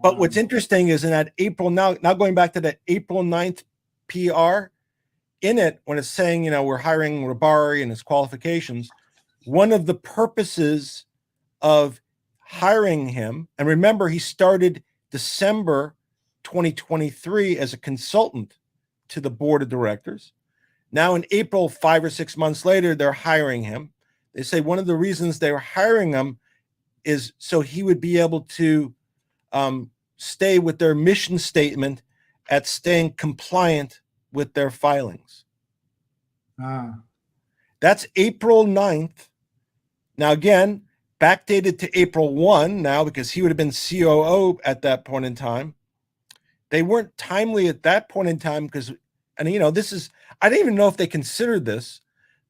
But what's interesting is in that April, now going back to that April 9th PR, in it, when it's saying, we're hiring Rabari and his qualifications, one of the purposes of hiring him, and remember, he started December 2023 as a consultant to the board of directors. Now in April, 5 or 6 months later, they're hiring him. They say one of the reasons they were hiring him is so he would be able to stay with their mission statement at staying compliant with their filings. That's April 9th. Now, again, backdated to April 1 now because he would have been COO at that point in time. They weren't timely at that point in time because, this is, I didn't even know if they considered this,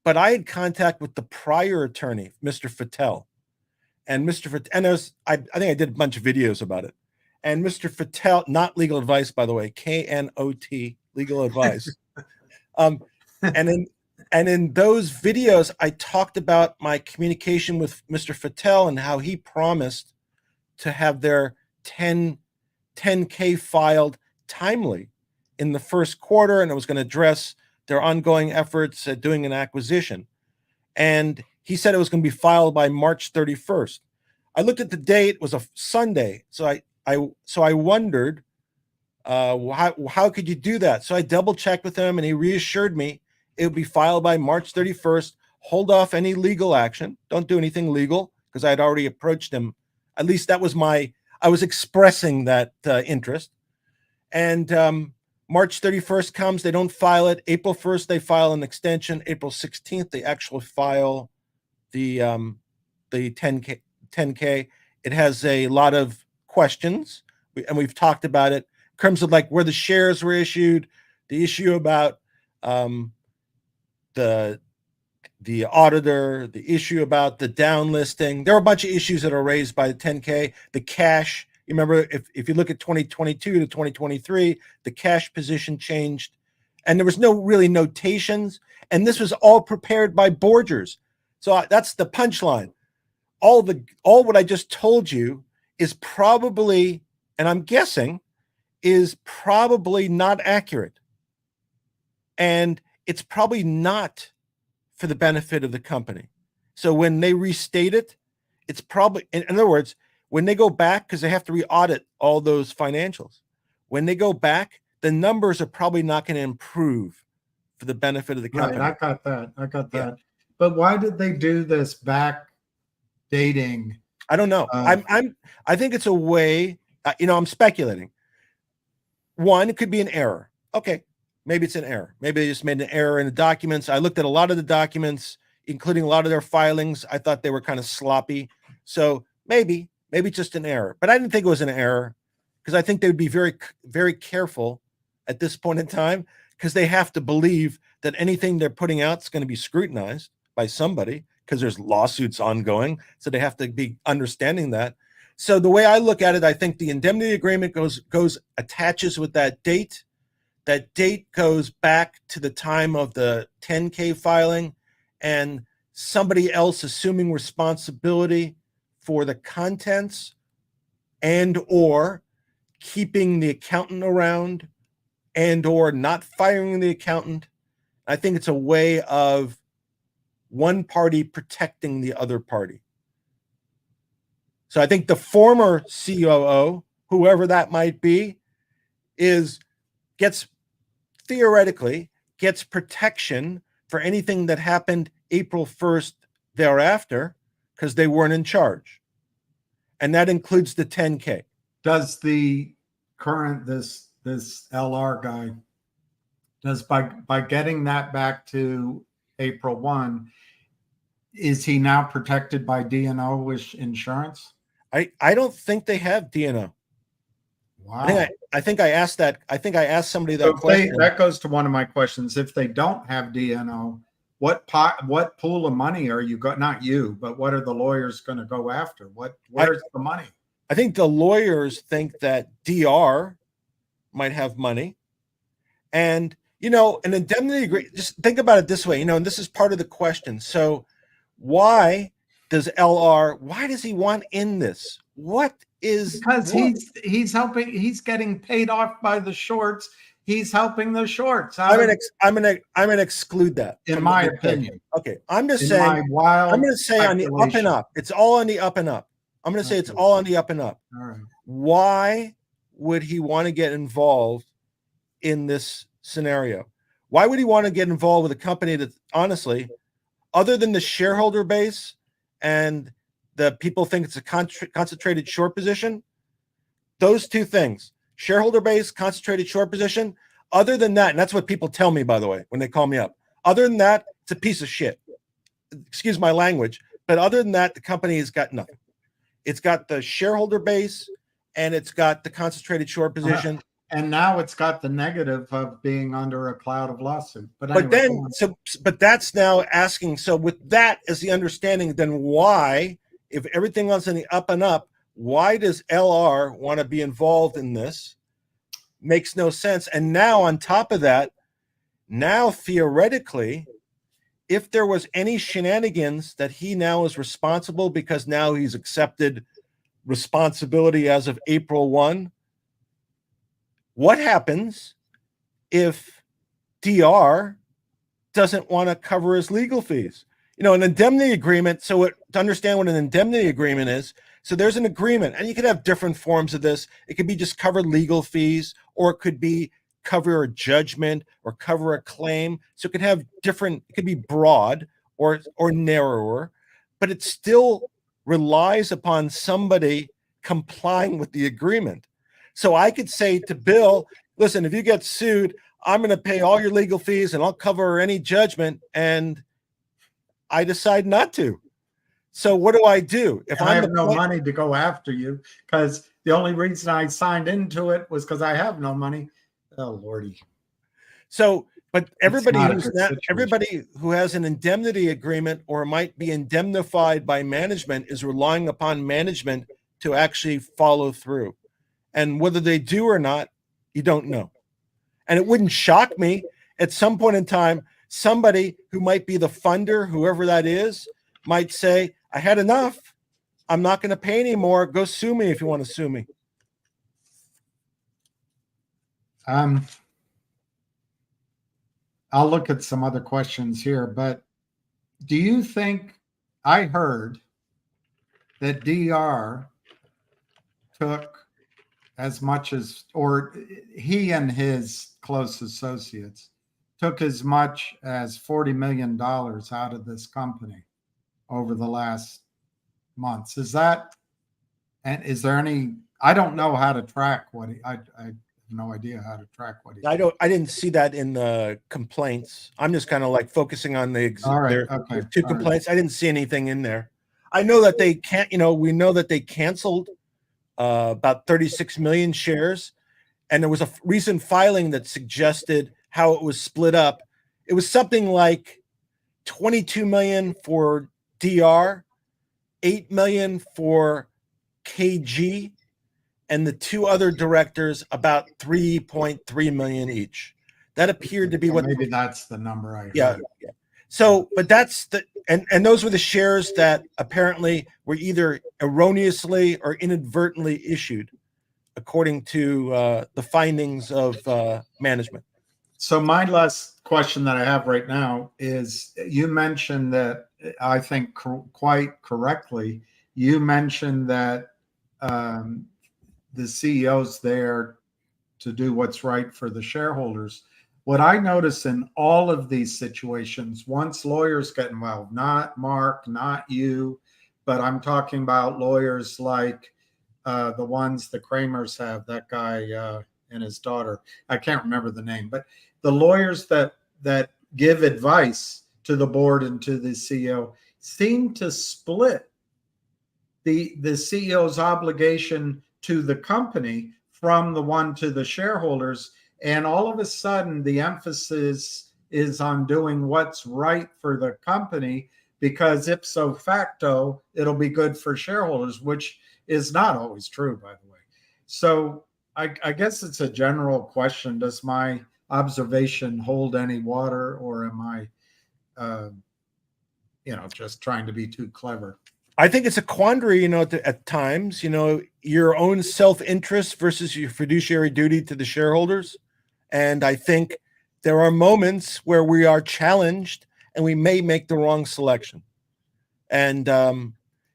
but I had contact with the prior attorney, Mr. Fattel. And Mr. Fattel, and I think I did a bunch of videos about it. And Mr. Fattel, not legal advice, by the way, KNOT, legal advice. And in those videos, I talked about my communication with Mr. Fattel and how he promised to have their 10K filed timely in the first quarter, and it was going to address their ongoing efforts at doing an acquisition. And he said it was going to be filed by March 31st. I looked at the date; it was a Sunday, so I wondered how could you do that? So I double checked with him, and he reassured me it would be filed by March 31st. Hold off any legal action. Don't do anything legal because I had already approached him. At least that was I was expressing that interest. And March 31st comes, they don't file it. April 1st, they file an extension. April 16th, they actually file the 10K. It has a lot of questions, and we've talked about it in terms of like where the shares were issued, the issue about the auditor, the issue about the downlisting. There are a bunch of issues that are raised by the 10K. The cash, you remember, if you look at 2022 to 2023, the cash position changed, and there was no really notations, and this was all prepared by Borgers. So that's the punchline. All what I just told you is probably, and I'm guessing, is probably not accurate. And it's probably not for the benefit of the company. So when they restate it, it's probably, in other words, when they go back, because they have to re-audit all those financials, when they go back, the numbers are probably not going to improve for the benefit of the company. Right, I got that. Yeah. But why did they do this back dating? I don't know. I think it's a way, I'm speculating. One, it could be an error. Okay, maybe it's an error. Maybe they just made an error in the documents. I looked at a lot of the documents, including a lot of their filings. I thought they were kind of sloppy. So maybe just an error. But I didn't think it was an error, because I think they would be very, very careful at this point in time, because they have to believe that anything they're putting out is going to be scrutinized by somebody, because there's lawsuits ongoing. So they have to be understanding that. So the way I look at it, I think the indemnity agreement attaches with that date. That date goes back to the time of the 10K filing, and somebody else assuming responsibility for the contents and or keeping the accountant around and or not firing the accountant. I think it's a way of one party protecting the other party. So I think the former COO, whoever that might be, theoretically gets protection for anything that happened April 1st thereafter, because they weren't in charge. And that includes the 10K. Does the current, this LR guy, does by getting that back to April 1, is he now protected by D&O with insurance? I don't think they have D&O. Wow. I think I asked that. I think I asked somebody that question. That goes to one of my questions. If they don't have D&O, what pool of money are you got? Not you, but what are the lawyers going to go after? Where's the money? I think the lawyers think that DR might have money, and an indemnity agreement. Just think about it this way, and this is part of the question. So, why does LR? Why does he want in this? Because he's helping. He's getting paid off by the shorts. He's helping the shorts. I'm gonna exclude that. In my opinion. Okay. I'm just saying. I'm gonna say on the up and up. It's all on the up and up. I'm gonna say it's all on the up and up. All right. Why would he want to get involved in this scenario? Why would he want to get involved with a company that, honestly, other than the shareholder base and the people think it's a concentrated short position, those two things, shareholder base, concentrated short position, other than that, and that's what people tell me, by the way, when they call me up, other than that, it's a piece of shit. Excuse my language, but other than that, the company has got nothing. It's got the shareholder base and it's got the concentrated short position. And now it's got the negative of being under a cloud of lawsuit. But anyway, but that's now asking. So with that as the understanding, then why, if everything else in the up and up, why does LR want to be involved in this? Makes no sense. And now on top of that, now theoretically, if there was any shenanigans that he now is responsible because now he's accepted responsibility as of April 1, what happens if DR doesn't want to cover his legal fees? An indemnity agreement. So to understand what an indemnity agreement is, so there's an agreement, and you could have different forms of this. It could be just cover legal fees, or it could be cover a judgment or cover a claim. So it could have different, it could be broad or narrower, but it still relies upon somebody complying with the agreement. So I could say to Bill, listen, if you get sued, I'm going to pay all your legal fees and I'll cover any judgment. And I decide not to. So what do? If I have no money to go after you, because the only reason I signed into it was because I have no money. Oh, Lordy. So, but everybody who has an indemnity agreement or might be indemnified by management is relying upon management to actually follow through. And whether they do or not, you don't know. And it wouldn't shock me at some point in time, somebody who might be the funder, whoever that is, might say, I had enough. I'm not going to pay anymore. Go sue me if you want to sue me. I'm I'll look at some other questions here, but do you think, I heard that DR took as much as, or he and his close associates took as much as $40 million out of this company over the last months? Is that, and is there any, I don't know how to track what he, I have no idea how to track what he. I didn't see that in the complaints. I'm just kind of like focusing on the All right, their okay, two all complaints. I didn't see anything in there. I know that they can't, we know that they canceled about 36 million shares. And there was a recent filing that suggested how it was split up. It was something like 22 million for DR, 8 million for KG, and the two other directors about 3.3 million each. That appeared to be what. Maybe that's the number I heard. Yeah. So, but that's the, and those were the shares that apparently were either erroneously or inadvertently issued, according to the findings of management. So my last question that I have right now is, you mentioned that, I think quite correctly, you mentioned that the CEO's there to do what's right for the shareholders. What I notice in all of these situations, once lawyers get involved, not Mark, not you, but I'm talking about lawyers like the ones the Kramers have, that guy and his daughter. I can't remember the name, but the lawyers that give advice to the board and to the CEO seem to split the CEO's obligation to the company from the one to the shareholders. And all of a sudden, the emphasis is on doing what's right for the company, because ipso facto, it'll be good for shareholders, which is not always true, by the way. So I guess it's a general question. Does my observation hold any water, or am I, just trying to be too clever? I think it's a quandary, at times, your own self-interest versus your fiduciary duty to the shareholders. And I think there are moments where we are challenged and we may make the wrong selection. And,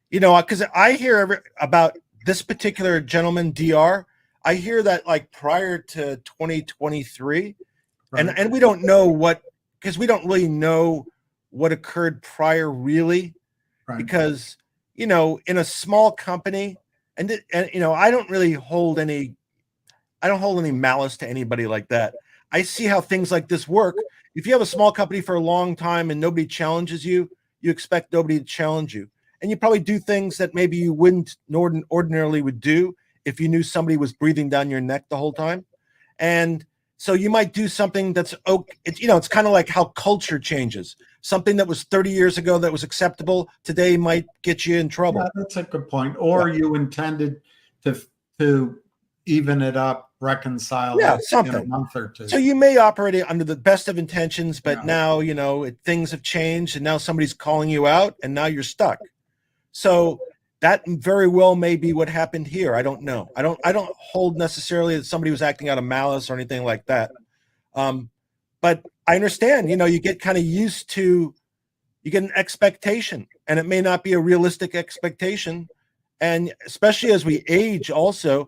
because I hear about this particular gentleman, DR, I hear that like prior to 2023, right. and we don't know because we don't really know what occurred prior, really, right. Because, in a small company, and I don't really hold any malice to anybody like that. I see how things like this work. If you have a small company for a long time and nobody challenges you, you expect nobody to challenge you. And you probably do things that maybe you wouldn't ordinarily would do if you knew somebody was breathing down your neck the whole time. And so you might do something that's, it's kind of like how culture changes. Something that was 30 years ago that was acceptable today might get you in trouble. Yeah, that's a good point. Or you intended to even it up, reconcile it something. in a month or two. So you may operate it under the best of intentions, but now, things have changed and now somebody's calling you out and now you're stuck. So that very well may be what happened here. I don't know. I don't hold necessarily that somebody was acting out of malice or anything like that. But I understand, you get kind of used to, you get an expectation, and it may not be a realistic expectation. And especially as we age also,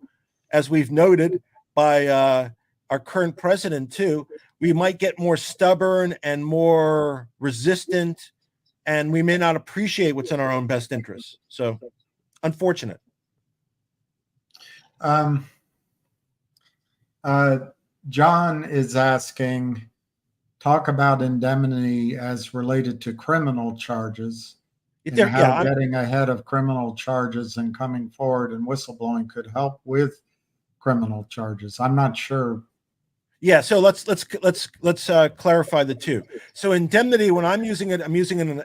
as we've noted by our current president too, we might get more stubborn and more resistant, and we may not appreciate what's in our own best interests. So unfortunate. John is asking, talk about indemnity as related to criminal charges, and how getting ahead of criminal charges and coming forward and whistleblowing could help with criminal charges. I'm not sure. Yeah, so let's clarify the two. So indemnity, when I'm using it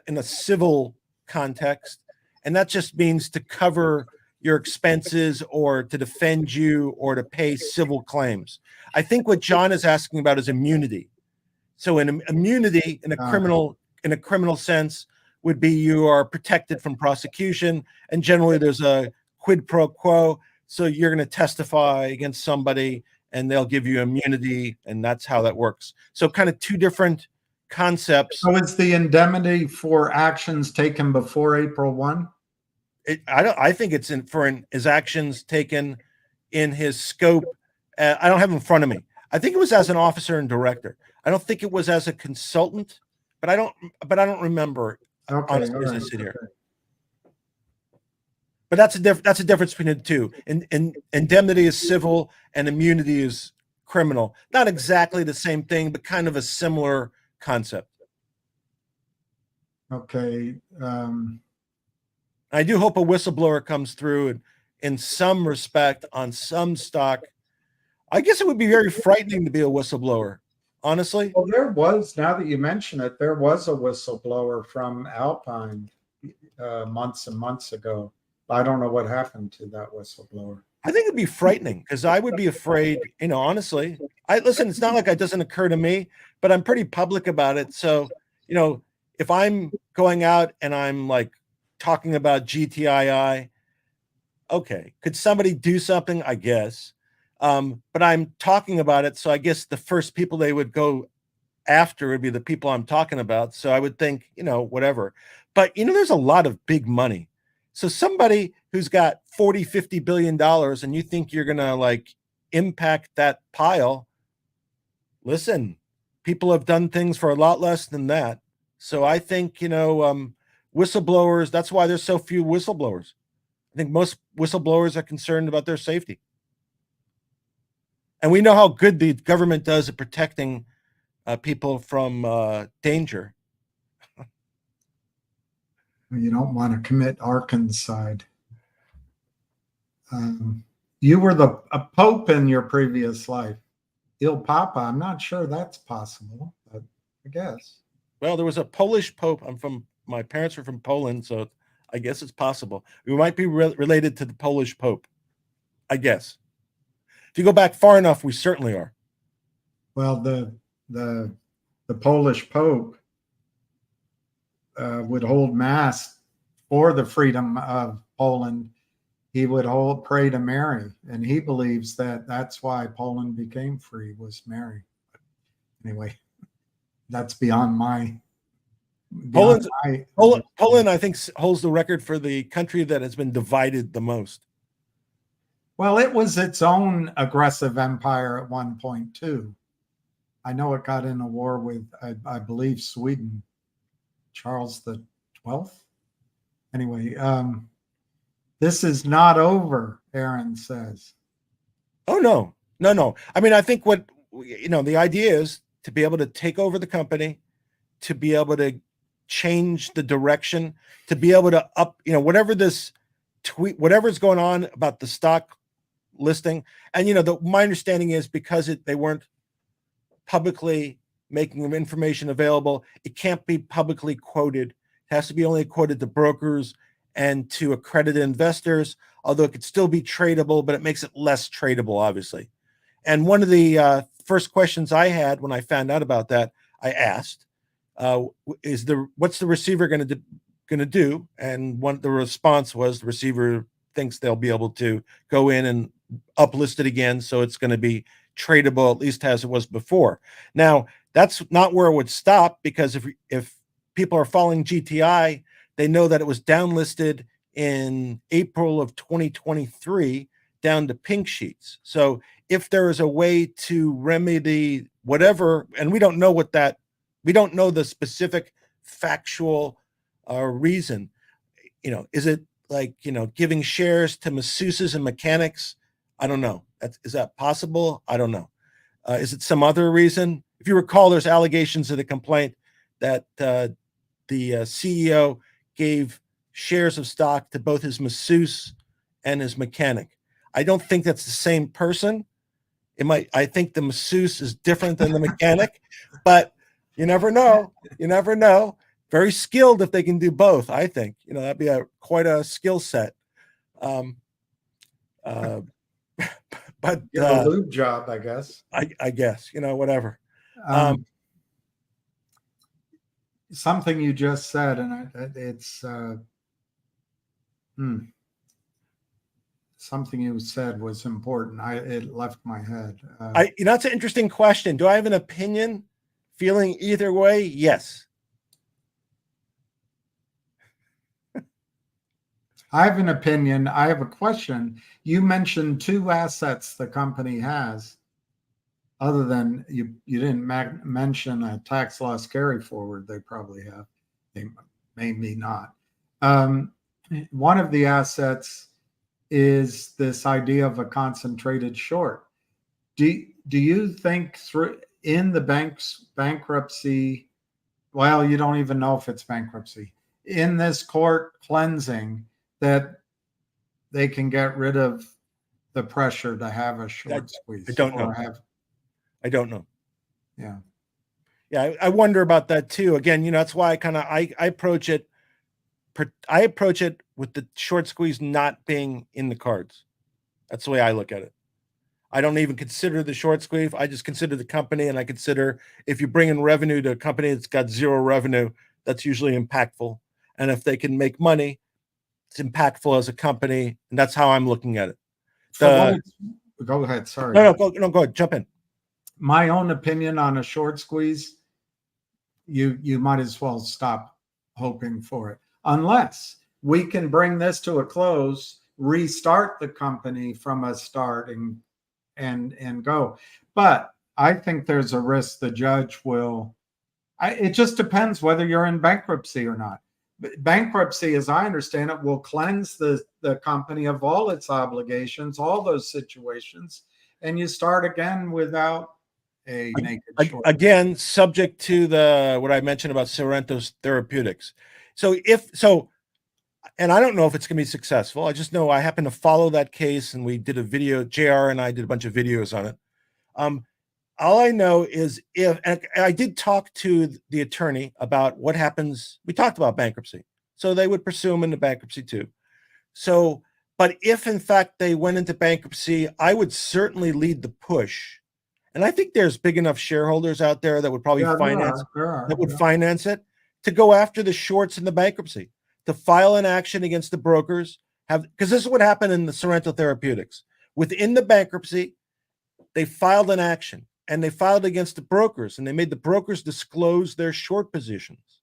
in a civil context, and that just means to cover your expenses or to defend you or to pay civil claims. I think what John is asking about is immunity. So in immunity in a criminal sense would be you are protected from prosecution, and generally there's a quid pro quo. So you're going to testify against somebody and they'll give you immunity, and that's how that works. So kind of two different concepts. So is the indemnity for actions taken before April 1? I think it's his actions taken in his scope. I don't have it in front of me. I think it was as an officer and director. I don't think it was as a consultant, but I don't remember. Okay, honestly, as I right, sit here. okay. But that's a difference between the two. Indemnity is civil and immunity is criminal. Not exactly the same thing, but kind of a similar concept. Okay. I do hope a whistleblower comes through and in some respect on some stock. I guess it would be very frightening to be a whistleblower, honestly. Well, there was, now that you mention it, there was a whistleblower from Alpine months and months ago. I don't know what happened to that whistleblower. I think it'd be frightening because I would be afraid, honestly. Listen, it's not like it doesn't occur to me, but I'm pretty public about it. So, if I'm going out and I'm like talking about GTII, okay, could somebody do something? I guess. But I'm talking about it. So I guess the first people they would go after would be the people I'm talking about. So I would think, whatever. But, there's a lot of big money. So somebody who's got 40, 50 billion dollars and you think you're going to like impact that pile, listen, people have done things for a lot less than that. So I think, whistleblowers, that's why there's so few whistleblowers. I think most whistleblowers are concerned about their safety. And we know how good the government does at protecting people from danger. You don't want to commit arkancide. You were a pope in your previous life. Il Papa, I'm not sure that's possible, but I guess. Well, there was a Polish pope. My parents were from Poland, so I guess it's possible. We might be related to the Polish pope, I guess. If you go back far enough, we certainly are. Well, the Polish pope would hold mass for the freedom of Poland. He would pray to Mary, and he believes that that's why Poland became free, was Mary. Anyway, that's beyond my. Poland, I think, holds the record for the country that has been divided the most. Well, it was its own aggressive empire at one point too. I know it got in a war with, I believe, Sweden, Charles the 12th. Anyway, this is not over, Aaron says. Oh, no. I mean, I think what, the idea is to be able to take over the company, to be able to change the direction, to be able to whatever this tweet, whatever's going on about the stock listing. And, my understanding is because they weren't publicly making information available, it can't be publicly quoted. It has to be only quoted to brokers and to accredited investors, although it could still be tradable, but it makes it less tradable, obviously. And one of the first questions I had when I found out about that, I asked, what's the receiver going to do? And the response was the receiver thinks they'll be able to go in and uplist it again, so it's going to be tradable, at least as it was before. Now, that's not where it would stop, because if people are following GTI, they know that it was downlisted in April of 2023 down to pink sheets. So if there is a way to remedy whatever, and we don't know the specific factual reason, is it like, giving shares to masseuses and mechanics? I don't know. Is that possible? I don't know. Is it some other reason? If you recall, there's allegations of the complaint that the CEO gave shares of stock to both his masseuse and his mechanic. I don't think that's the same person. I think the masseuse is different than the mechanic, but you never know. Very skilled if they can do both, I think. That'd be quite a skill set. But a lube job, I guess. I guess, whatever. Something you just said, and it's something you said was important. It left my head. That's an interesting question. Do I have an opinion? Feeling either way, yes. I have an opinion. I have a question. You mentioned two assets the company has, other than you didn't mention a tax loss carry forward. They probably have. They maybe not. One of the assets is this idea of a concentrated short. Do you think in the bank's bankruptcy? Well, you don't even know if it's bankruptcy. In this court cleansing, that they can get rid of the pressure to have a short squeeze. I don't know. I don't know. Yeah. Yeah, I wonder about that too. Again, that's why I approach it. I approach it with the short squeeze not being in the cards. That's the way I look at it. I don't even consider the short squeeze. I just consider the company, and I consider if you bring in revenue to a company that's got zero revenue, that's usually impactful. And if they can make money, it's impactful as a company, and that's how I'm looking at it. Go ahead. Sorry. No, go ahead. Jump in. My own opinion on a short squeeze, you might as well stop hoping for it, unless we can bring this to a close, restart the company from a start and go. But I think there's a risk the judge will. It just depends whether you're in bankruptcy or not. Bankruptcy, as I understand it, will cleanse the company of all its obligations, all those situations, and you start again without a naked short. Again, subject to what I mentioned about Sorrento's Therapeutics. And I don't know if it's going to be successful. I just know I happen to follow that case, and we did a video. JR and I did a bunch of videos on it. All I know is and I did talk to the attorney about what happens. We talked about bankruptcy. So they would pursue him into bankruptcy too. So, but if in fact they went into bankruptcy, I would certainly lead the push. And I think there's big enough shareholders out there that would probably finance it to go after the shorts in the bankruptcy, to file an action against the brokers, because this is what happened in the Sorrento Therapeutics. Within the bankruptcy, they filed an action. And they filed against the brokers, and they made the brokers disclose their short positions.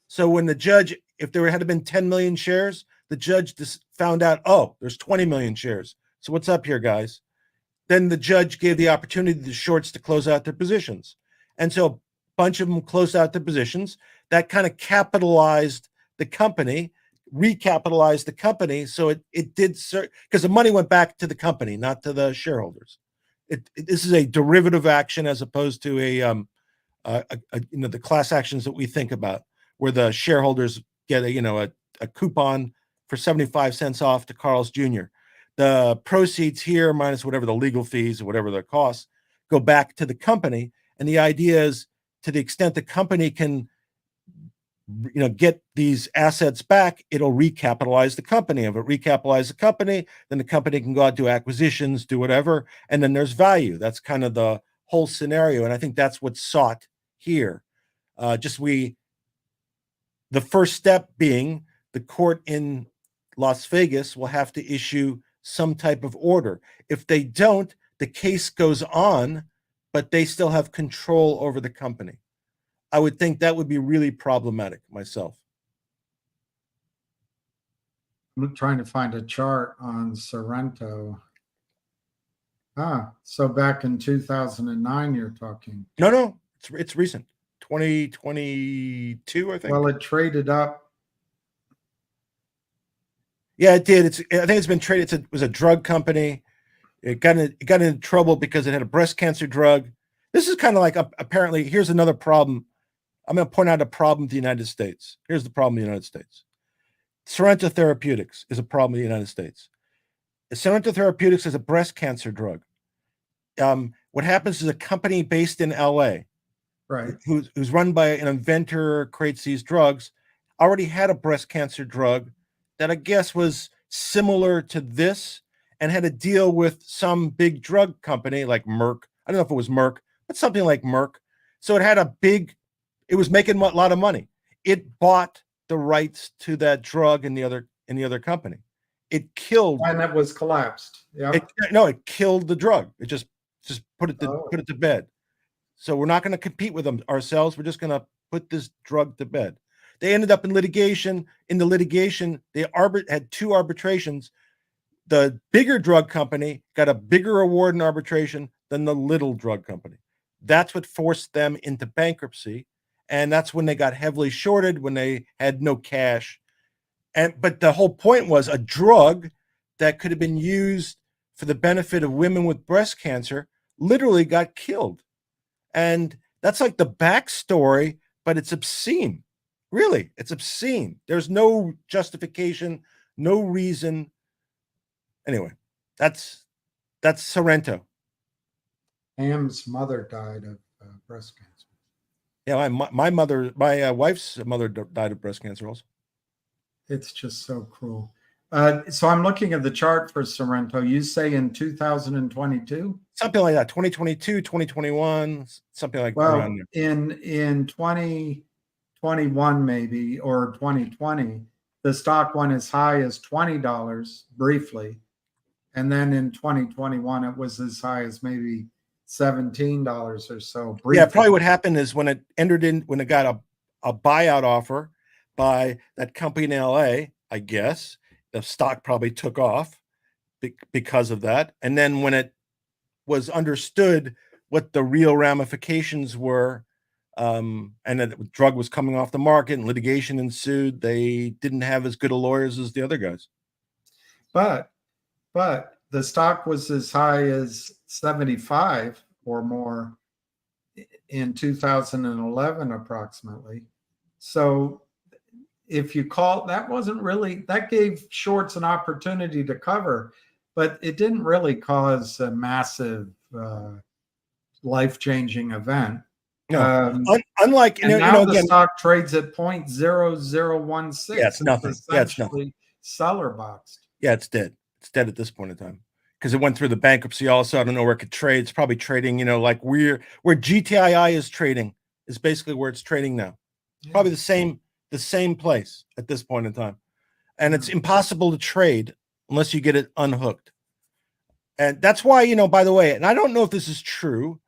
So when the judge, if there had been 10 million shares, the judge found out, oh, there's 20 million shares. So what's up here, guys? Then the judge gave the opportunity to the shorts to close out their positions. And so a bunch of them closed out their positions. That kind of capitalized the company, recapitalized the company. So it did, because the money went back to the company, not to the shareholders. This is a derivative action as opposed to the class actions that we think about, where the shareholders get a coupon for 75 cents off to Carl's Jr. The proceeds here, minus whatever the legal fees or whatever the costs, go back to the company. And the idea is, to the extent the company can get these assets back, it'll recapitalize the company. If it recapitalizes the company, then the company can go out, do acquisitions, do whatever, and then there's value. That's kind of the whole scenario, and I think that's what's sought here. The first step being the court in Las Vegas will have to issue some type of order. If they don't, the case goes on, but they still have control over the company. I would think that would be really problematic myself. I'm trying to find a chart on Sorrento. So back in 2009, you're talking. No, it's recent. 2022, I think. Well, it traded up. Yeah, it did. I think it's been traded. It was a drug company. It got into trouble because it had a breast cancer drug. This is kind of like apparently. Here's another problem. I'm going to point out a problem in the United States. Here's the problem in the United States. Sorrento Therapeutics is a problem in the United States. Sorrento Therapeutics is a breast cancer drug. What happens is a company based in LA, right, who's run by an inventor, creates these drugs, already had a breast cancer drug that I guess was similar to this and had a deal with some big drug company like Merck. I don't know if it was Merck, but something like Merck. So it was making a lot of money. It bought the rights to that drug in the other company. It killed, and it was collapsed. Yeah. It killed the drug. It just put it to bed. So we're not going to compete with them ourselves. We're just going to put this drug to bed. They ended up in litigation. In the litigation, they had 2 arbitrations. The bigger drug company got a bigger award in arbitration than the little drug company. That's what forced them into bankruptcy. And that's when they got heavily shorted, when they had no cash. But the whole point was a drug that could have been used for the benefit of women with breast cancer literally got killed. And that's like the backstory, but it's obscene. Really, it's obscene. There's no justification, no reason. Anyway, that's Sorrento. Pam's mother died of breast cancer. Yeah, my wife's mother died of breast cancer also. It's just so cruel. So I'm looking at the chart for Sorrento. You say in 2022? Something like that, 2022, 2021, something like that. Well, in 2021 maybe, or 2020, the stock went as high as $20 briefly. And then in 2021, it was as high as maybe $17 or so. Briefly. Yeah, probably what happened is when it got a buyout offer by that company in LA, I guess, the stock probably took off because of that. And then when it was understood what the real ramifications were, and that the drug was coming off the market and litigation ensued, they didn't have as good a lawyers as the other guys. But the stock was as high as 75 or more in 2011 approximately. So if you call, that wasn't really, that gave shorts an opportunity to cover, but it didn't really cause a massive life-changing event. No, unlike now the stock trades at 0.0016. Yeah, it's nothing. It's essentially seller boxed. Yeah, it's dead. It's dead at this point in time because it went through the bankruptcy. Also, I don't know where it could trade. It's probably trading, like where GTII is trading is basically where it's trading now. Yeah. Probably the same place at this point in time, and it's impossible to trade unless you get it unhooked. And that's why, by the way, and I don't know if this is true,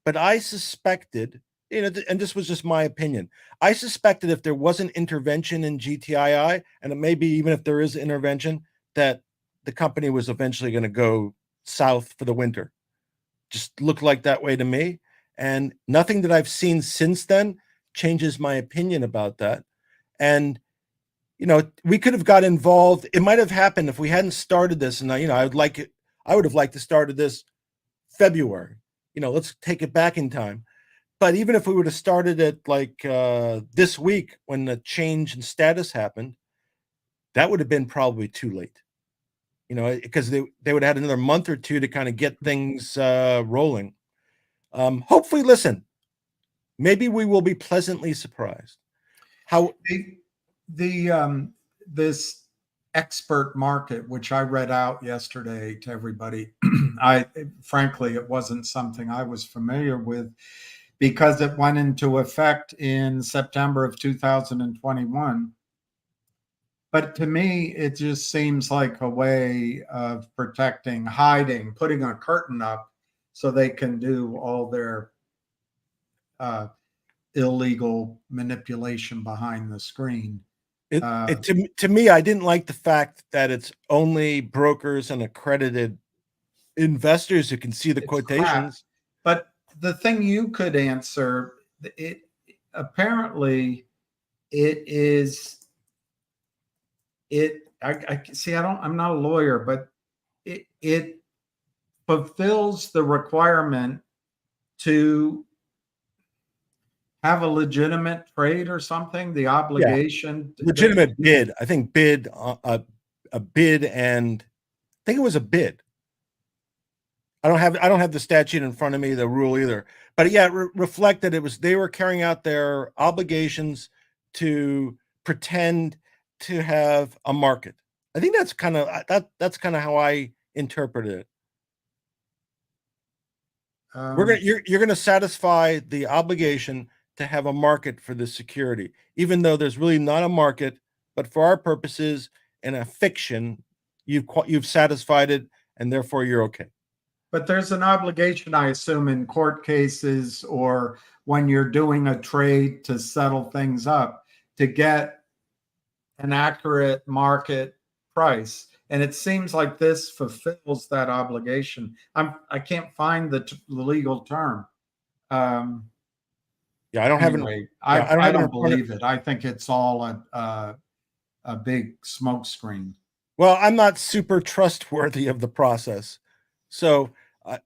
but I suspected, and this was just my opinion, I suspected if there was an intervention in GTII, and maybe even if there is intervention, that the company was eventually going to go south for the winter. Just looked like that way to me. And nothing that I've seen since then changes my opinion about that. And, we could have got involved. It might have happened if we hadn't started this. And, I would have liked to started this February. Let's take it back in time. But even if we would have started it like this week when the change in status happened, that would have been probably too late. Because they would have had another month or two to kind of get things rolling. Hopefully, listen, maybe we will be pleasantly surprised. How this expert market, which I read out yesterday to everybody, frankly, it wasn't something I was familiar with because it went into effect in September of 2021. But to me, it just seems like a way of protecting, hiding, putting a curtain up so they can do all their illegal manipulation behind the screen. To me, I didn't like the fact that it's only brokers and accredited investors who can see the quotations. Crap. But the thing you could answer, apparently it is. I'm not a lawyer, but it fulfills the requirement to have a legitimate trade or something, the obligation. Yeah. Legitimate bid. I think a bid, and I think it was a bid. I don't have the statute in front of me, the rule either. But yeah, reflect that they were carrying out their obligations to pretend to have a market. I think that's kind of how I interpreted it. You're gonna satisfy the obligation to have a market for this security, even though there's really not a market, but for our purposes in a fiction, you've satisfied it, and therefore you're okay. But there's an obligation, I assume, in court cases or when you're doing a trade to settle things up to get an accurate market price. And it seems like this fulfills that obligation. I can't find the legal term. Yeah, I don't have Anyway, it. Yeah, I don't I have it in don't front of- believe it. I think it's all a big smoke screen. Well, I'm not super trustworthy of the process. So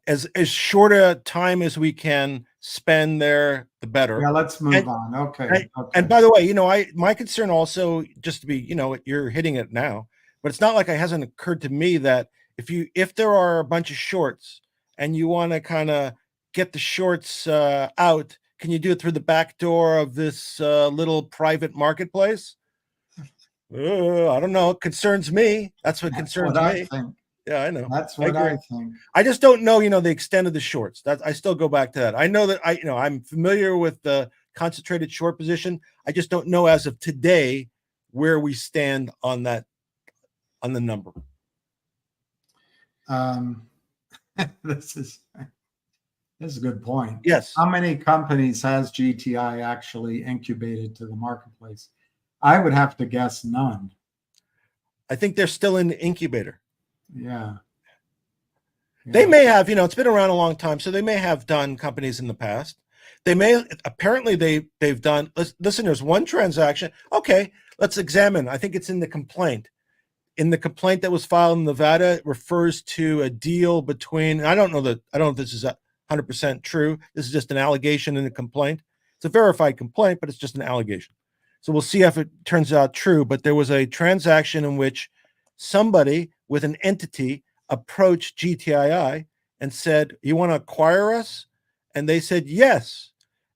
as short a time as we can spend there, the better. Yeah, let's move And- on. Okay. Right. Okay. And by the way, you know, my concern also, just to be, you know, you're hitting it now, but it's not like it hasn't occurred to me that if there are a bunch of shorts and you want to kind of get the shorts out, can you do it through the back door of this little private marketplace? I don't know. It concerns me. That's what concerns me. I think. Yeah, I know. That's what I think. I just don't know, you know, the extent of the shorts. That I still go back to that. I know that I'm familiar with the concentrated short position. I just don't know as of today where we stand on that, on the number. This is a good point. Yes. How many companies has GTI actually incubated to the marketplace? I would have to guess none. I think they're still in the incubator. Yeah. They may have, you know, it's been around a long time, so they may have done companies in the past. They may, apparently they've done, listen, there's one transaction. Okay, let's examine. I think it's in the complaint. In the complaint that was filed in Nevada, it refers to a deal between, I don't know if this is 100% true. This is just an allegation in the complaint. It's a verified complaint, but it's just an allegation. So we'll see if it turns out true. But there was a transaction in which somebody with an entity approached GTII and said, "You want to acquire us?" And they said, "Yes."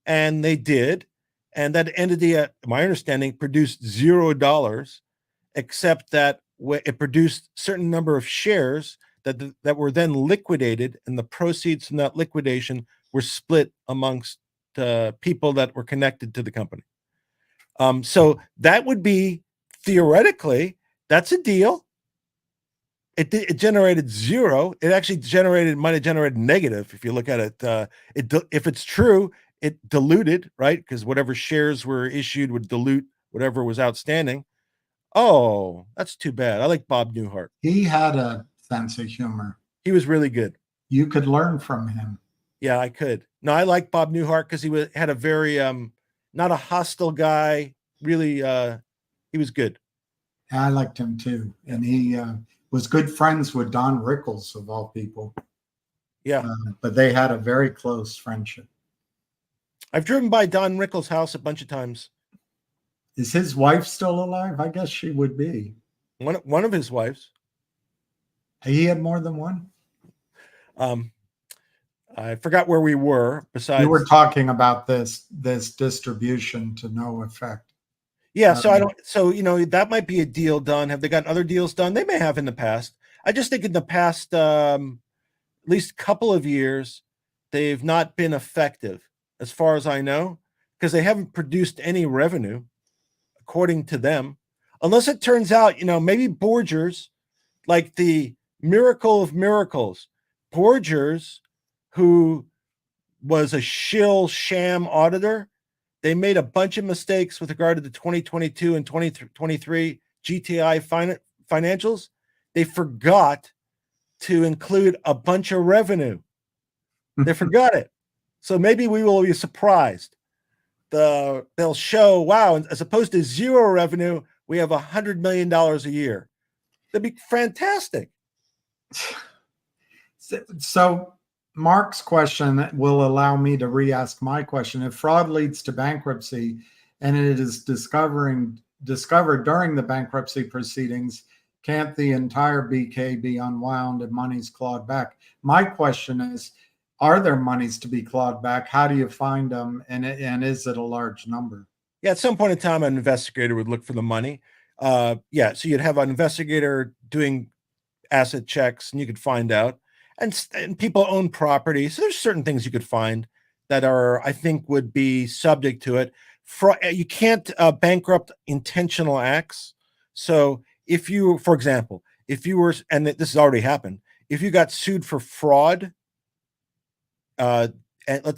And they did. And that entity, my understanding, produced $0, except that it produced a certain number of shares that were then liquidated, and the proceeds from that liquidation were split amongst people that were connected to the company. So that would be, theoretically, that's a deal. It generated $0. It actually might have generated negative if you look at it. If it's true, it diluted, right? Because whatever shares were issued would dilute whatever was outstanding. Oh, that's too bad. I like Bob Newhart. He had a sense of humor. He was really good. You could learn from him. Yeah, I could. No, I like Bob Newhart because he had a very not a hostile guy. Really, he was good. I liked him too, and he was good friends with Don Rickles of all people. Yeah, but they had a very close friendship. I've driven by Don Rickles' house a bunch of times. Is his wife still alive? I guess she would be. One of his wives. He had more than one. I forgot where we were. Besides, we were talking about this distribution to no effect. Yeah, so you know, that might be a deal done. Have they gotten other deals done? They may have in the past. I just think in the past, at least couple of years, they've not been effective, as far as I know, because they haven't produced any revenue, according to them. Unless it turns out, you know, maybe Borgers, like the miracle of miracles, Borgers, who was a sham auditor, they made a bunch of mistakes with regard to the 2022 and 2023 GTI financials. They forgot to include a bunch of revenue. They forgot it. So maybe we will be surprised. They'll show, wow, as opposed to $0 revenue, we have $100 million a year. That'd be fantastic. So Mark's question will allow me to re-ask my question. If fraud leads to bankruptcy and it is discovered during the bankruptcy proceedings, can't the entire BK be unwound and monies clawed back? My question is, are there monies to be clawed back? How do you find them? And is it a large number? Yeah, at some point in time, an investigator would look for the money. Yeah, so you'd have an investigator doing asset checks and you could find out. And people own property. So there's certain things you could find that are, I think, would be subject to it. You can't bankrupt intentional acts. So if you, for example, if you were, and this has already happened, if you got sued for fraud and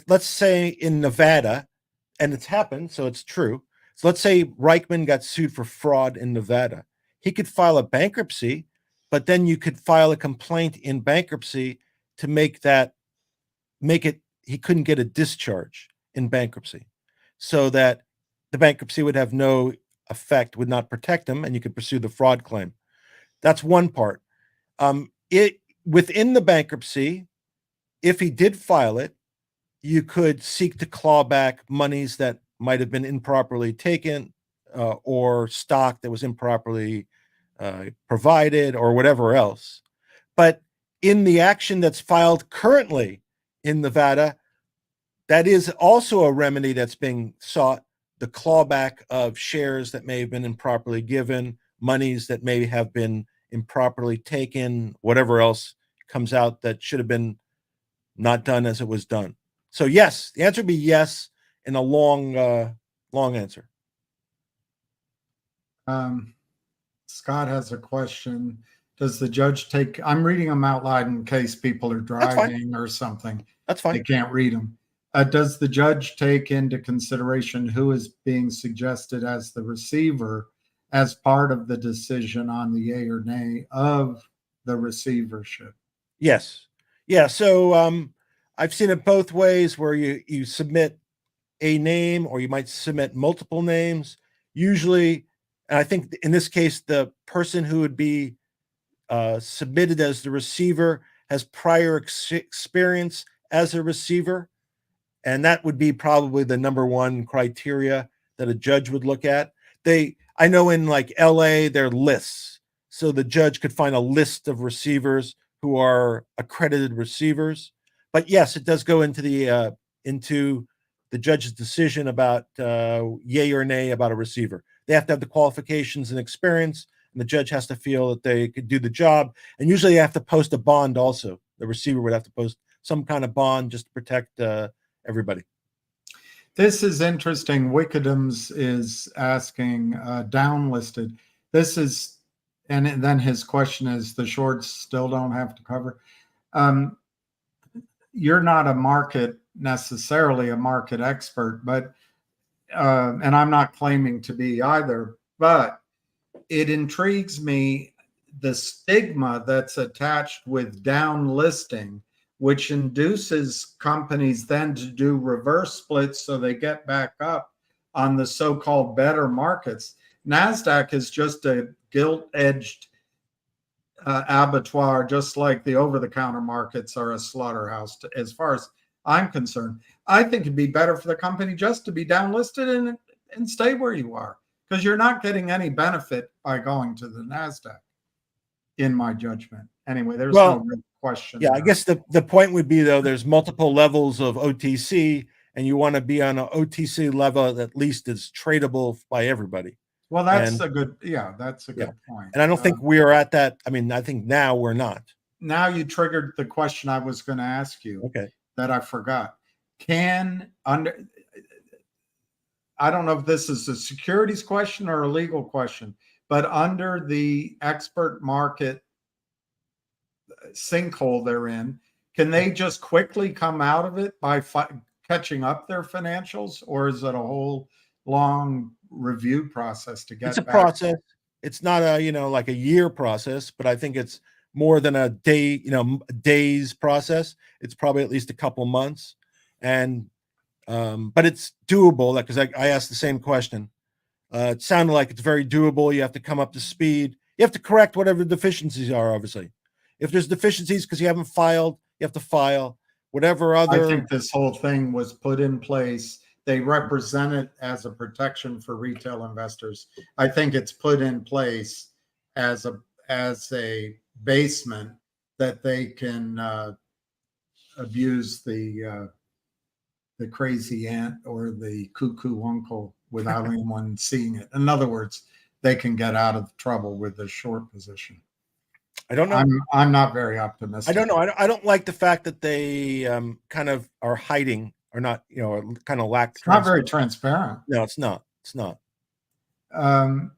let's say in Nevada, and it's happened, so it's true. So let's say Reichman got sued for fraud in Nevada. He could file a bankruptcy, but then you could file a complaint in bankruptcy to make it he couldn't get a discharge in bankruptcy, so that the bankruptcy would have no effect, would not protect him, and you could pursue the fraud claim. That's one part. It within the bankruptcy, if he did file it, you could seek to claw back monies that might have been improperly taken, or stock that was improperly provided, or whatever else. But in the action that's filed currently in Nevada, that is also a remedy that's being sought, the clawback of shares that may have been improperly given, monies that may have been improperly taken, whatever else comes out that should have been not done as it was done. So yes, the answer would be yes in a long answer. Scott has a question. Does the judge take, I'm reading them out loud in case people are driving or something. That's fine. They can't read them. Does the judge take into consideration who is being suggested as the receiver as part of the decision on the yay or nay of the receivership? Yes. Yeah. So I've seen it both ways, where you submit a name, or you might submit multiple names. Usually, and I think in this case, the person who would be submitted as the receiver has prior experience as a receiver. And that would be probably the number one criteria that a judge would look at. I know in like LA, there are lists. So the judge could find a list of receivers who are accredited receivers. But yes, it does go into the judge's decision about yay or nay about a receiver. They have to have the qualifications and experience, and the judge has to feel that they could do the job. And usually they have to post a bond also. The receiver would have to post some kind of bond just to protect everybody. This is interesting. Wickedums is asking downlisted. This is, and then his question is, the shorts still don't have to cover. You're not necessarily a market expert, but and I'm not claiming to be either, but it intrigues me the stigma that's attached with downlisting, which induces companies then to do reverse splits so they get back up on the so-called better markets. NASDAQ is just a gilt-edged abattoir, just like the over-the-counter markets are a slaughterhouse, as far as I'm concerned. I think it'd be better for the company just to be downlisted and stay where you are, because you're not getting any benefit by going to the NASDAQ, in my judgment. Anyway, there's no real question. Yeah, I guess the point would be, though, there's multiple levels of OTC, and you want to be on an OTC level that at least is tradable by everybody. Well, that's a good point. And I don't think we are at that. I mean, I think now we're not. Now you triggered the question I was going to ask you. Okay. That I forgot. I don't know if this is a securities question or a legal question, but under the expert market sinkhole they're in, can they just quickly come out of it by catching up their financials, or is it a whole long review process to get it's a back? Process. It's not a like a year process, but I think it's more than a day, days process. It's probably at least a couple months, and but it's doable. Because I asked the same question. It sounded like it's very doable. You have to come up to speed. You have to correct whatever deficiencies are. Obviously, if there's deficiencies because you haven't filed, you have to file. Whatever other. I think this whole thing was put in place. They represent it as a protection for retail investors. I think it's put in place as a basement that they can abuse the crazy aunt or the cuckoo uncle without anyone seeing it. In other words, they can get out of trouble with the short position. I don't know. I'm not very optimistic. I don't know. I don't like the fact that they kind of are hiding, or not, kind of lack. It's not very transparent. No, it's not. It's not. And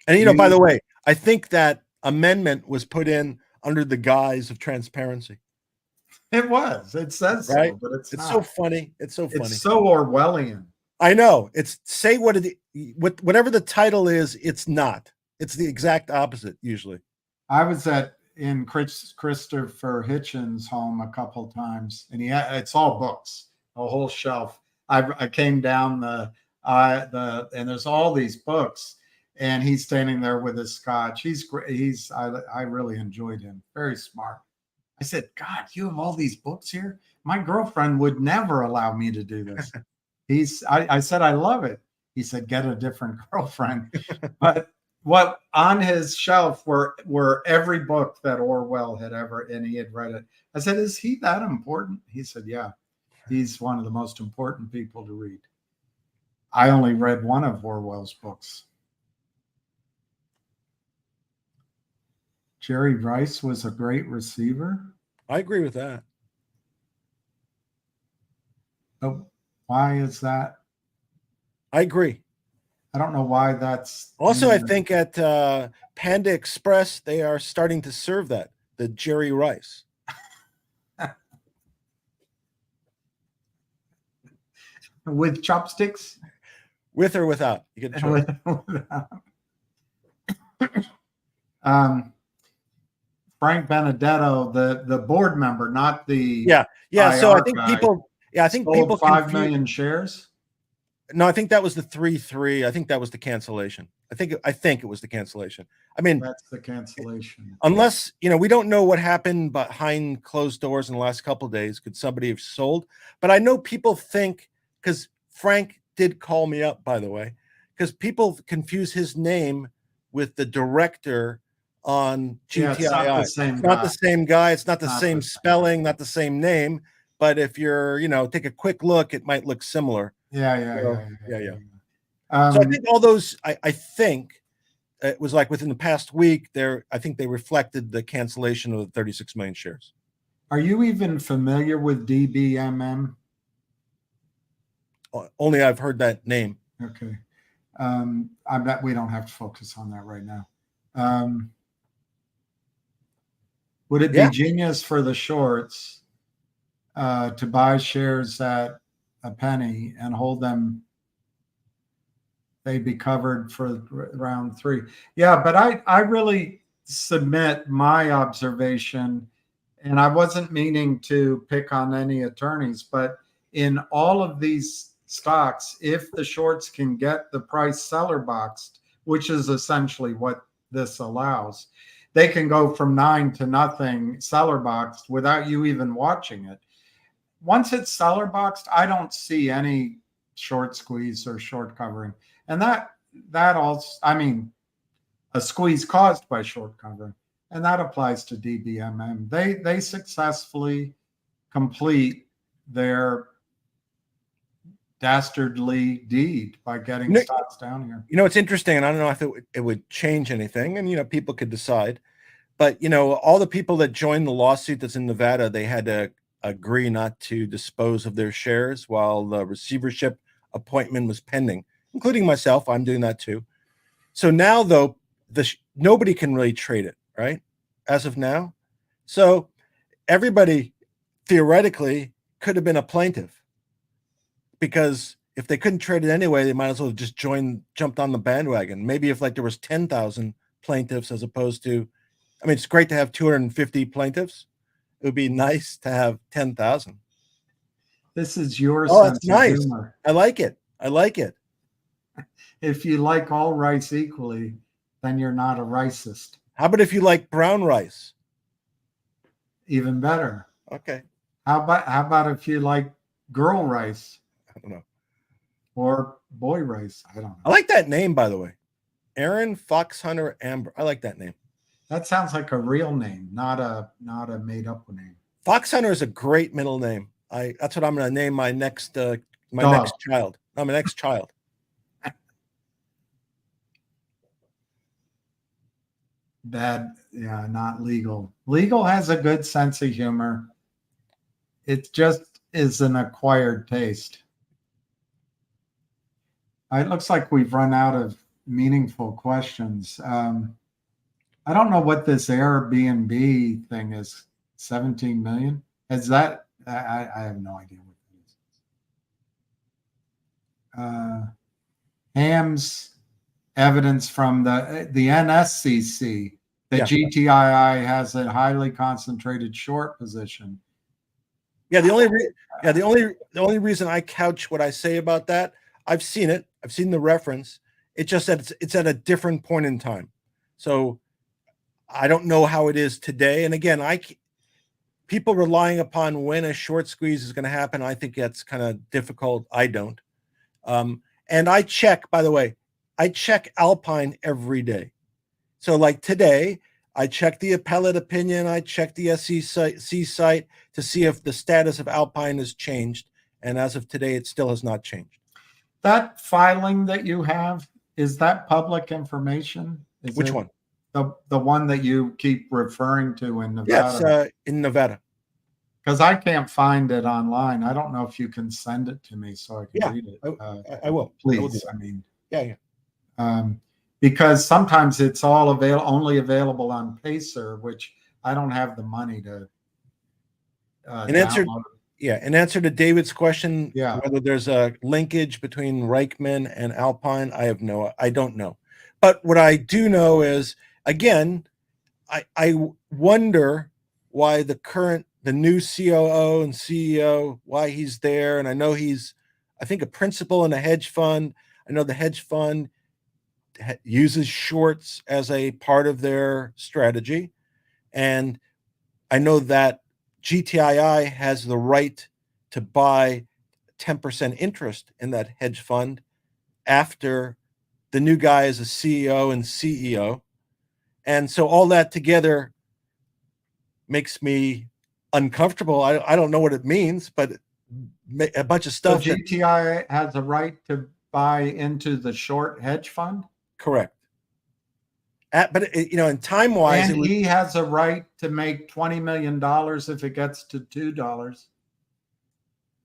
by the way, I think that amendment was put in under the guise of transparency. It was. It says Right? so, but it's It's not. so funny. It's so funny. It's so Orwellian. I know. It's say whatever the title is, it's not. It's the exact opposite usually. I was in Christopher Hitchens' home a couple times, and it's all books, a whole shelf. I came down and there's all these books, and he's standing there with his scotch. He's great. I really enjoyed him. Very smart. I said, God, you have all these books here? My girlfriend would never allow me to do this. I said, I love it. He said, get a different girlfriend. But what on his shelf were every book that Orwell had ever, and he had read it. I said, is he that important? He said, yeah, he's one of the most important people to read. I only read one of Orwell's books. Jerry Rice was a great receiver. I agree with that. But why is that? I agree. I don't know why that's. Also, I think at Panda Express, they are starting to serve the Jerry Rice. With chopsticks? With or without. You can choose. Frank Benedetto, the board member, not the yeah. So IR I think guy, people 5 million shares. No, I think that was the 3-3. I think that was the cancellation. I think it was the cancellation. I mean, that's the cancellation. Unless we don't know what happened behind closed doors in the last couple of days. Could somebody have sold? But I know people think, because Frank did call me up, by the way, because people confuse his name with the director on GTII. It's not the same It's guy. not the same guy. It's not the Not same the spelling, not the same name. But if you're, take a quick look, it might look similar. Yeah. So I think all those, I think it was like within the past week there, I think they reflected the cancellation of the 36 million shares. Are you even familiar with DBMM? Only I've heard that name. Okay. We don't have to focus on that right now. Would it be genius for the shorts to buy shares at a penny and hold them? They'd be covered for round 3. Yeah, but I really submit my observation, and I wasn't meaning to pick on any attorneys, but in all of these stocks, if the shorts can get the price seller boxed, which is essentially what this allows, they can go from 9 to nothing seller boxed without you even watching it. Once it's seller boxed, I don't see any short squeeze or short covering. And that also, I mean, a squeeze caused by short covering, and that applies to DBMM. They successfully complete their dastardly deed by getting stocks down here. It's interesting, and I don't know if it would change anything, and people could decide. But all the people that joined the lawsuit that's in Nevada, they had to agree not to dispose of their shares while the receivership appointment was pending, including myself. I'm doing that too. So now, though, nobody can really trade it, right? As of now. So everybody theoretically could have been a plaintiff, because if they couldn't trade it anyway, they might as well have just jumped on the bandwagon. Maybe if there was 10,000 plaintiffs as opposed to, it's great to have 250 plaintiffs. It would be nice to have 10,000. This is your sense of humor. I like it. If you like all rice equally, then you're not a racist. How about if you like brown rice? Even better. Okay. How about if you like girl rice? I don't know. Or boy rice? I don't know. I like that name, by the way. Aaron Foxhunter Amber. I like that name. That sounds like a real name, not a made up name. Foxhunter is a great middle name. That's what I'm going to name my next child. I'm my next child. Bad, yeah, not legal. Legal has a good sense of humor. It just is an acquired taste. It looks like we've run out of meaningful questions. I don't know what this Airbnb thing is. 17 million? Is that, I have no idea what that is. Ham's evidence from the NSCC that Yeah. GTII has a highly concentrated short position. Yeah, the only reason I couch what I say about that, I've seen it. I've seen the reference. It's just that it's at a different point in time. So I don't know how it is today. And again, people relying upon when a short squeeze is going to happen, I think that's kind of difficult. I don't. And I check, by the way, I check Alpine every day. So like today, I check the appellate opinion. I check the SEC site to see if the status of Alpine has changed. And as of today, it still has not changed. That filing that you have, is that public information? Which one? The one that you keep referring to in Nevada? Yes, in Nevada. Because I can't find it online. I don't know if you can send it to me so I can read it. I will. Please. I mean, yeah. Because sometimes it's all only available on Pacer, which I don't have the money to. In answer to David's question, Yeah. whether there's a linkage between Reichman and Alpine, I don't know. But what I do know is, again, I wonder why the new COO and CEO, why he's there. And I know he's, I think, a principal in a hedge fund. I know the hedge fund uses shorts as a part of their strategy. And I know that GTII has the right to buy 10% interest in that hedge fund after the new guy is a CEO and CEO. And so all that together makes me uncomfortable. I don't know what it means, but a bunch of stuff. So GTII has a right to buy into the short hedge fund? Correct. But in time wise, and he has a right to make $20 million if it gets to $2.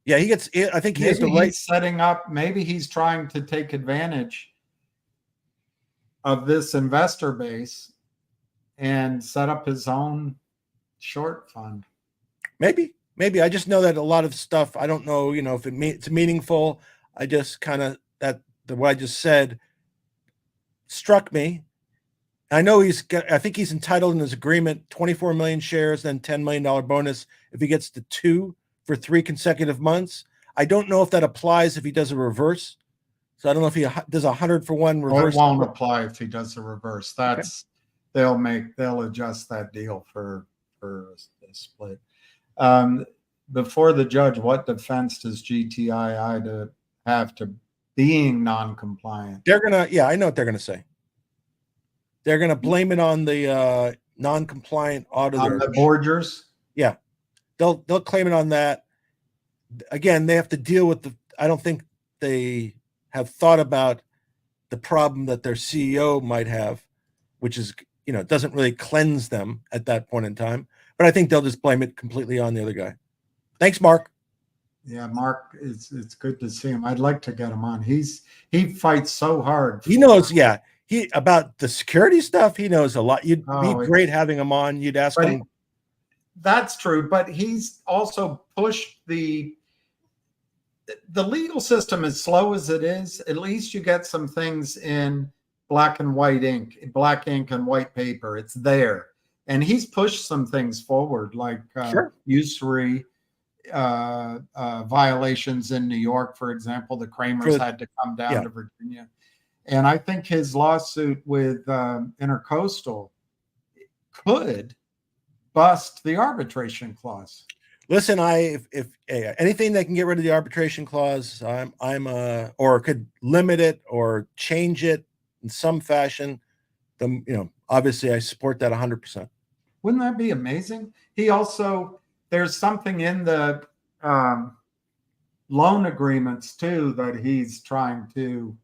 Yeah, I think he has the right. He's setting up. Maybe he's trying to take advantage of this investor base and set up his own short fund. Maybe. I just know that a lot of stuff, I don't know, if it's meaningful. I just kind of, what I just said struck me. I know I think he's entitled in his agreement 24 million shares, then $10 million bonus if he gets to 2 for 3 consecutive months. I don't know if that applies if he does a reverse. So I don't know if he does 100-for-1 reverse. Well, it won't apply if he does a reverse. That's okay. They'll adjust that deal for a split. Before the judge, what defense does GTII have to being non-compliant? I know what they're gonna say. They're gonna blame it on the non-compliant auditor. On the Borgers? Yeah, they'll claim it on that. Again, they have to deal with I don't think they have thought about the problem that their CEO might have, which is, doesn't really cleanse them at that point in time. But I think they'll just blame it completely on the other guy. Thanks, Mark. Yeah, Mark, it's good to see him. I'd like to get him on. He fights so hard. He knows, about the security stuff. He knows a lot. You'd be great having him on. You'd ask him. That's true, but he's also pushed the legal system as slow as it is. At least you get some things in black and white ink, black ink and white paper. It's there. And he's pushed some things forward, like usury violations in New York, for example. The Kramers had to come down to Virginia. And I think his lawsuit with Intercoastal could bust the arbitration clause. Listen, if anything that can get rid of the arbitration clause, or could limit it or change it in some fashion, then obviously I support that 100%. Wouldn't that be amazing? There's something in the loan agreements too that he's trying to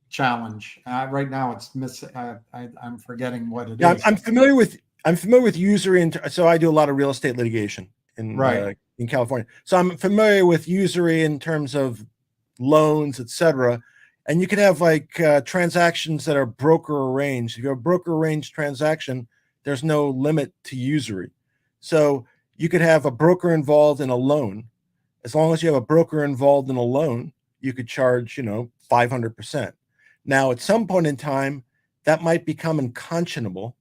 challenge. Right now, it's missing. I'm forgetting what it is. I'm familiar with usury, and so I do a lot of real estate litigation in California. So I'm familiar with usury in terms of loans, etc. And you can have transactions that are broker arranged. If you have a broker arranged transaction, there's no limit to usury. So you could have a broker involved in a loan. As long as you have a broker involved in a loan, you could charge, 500%. Now, at some point in time, that might become unconscionable,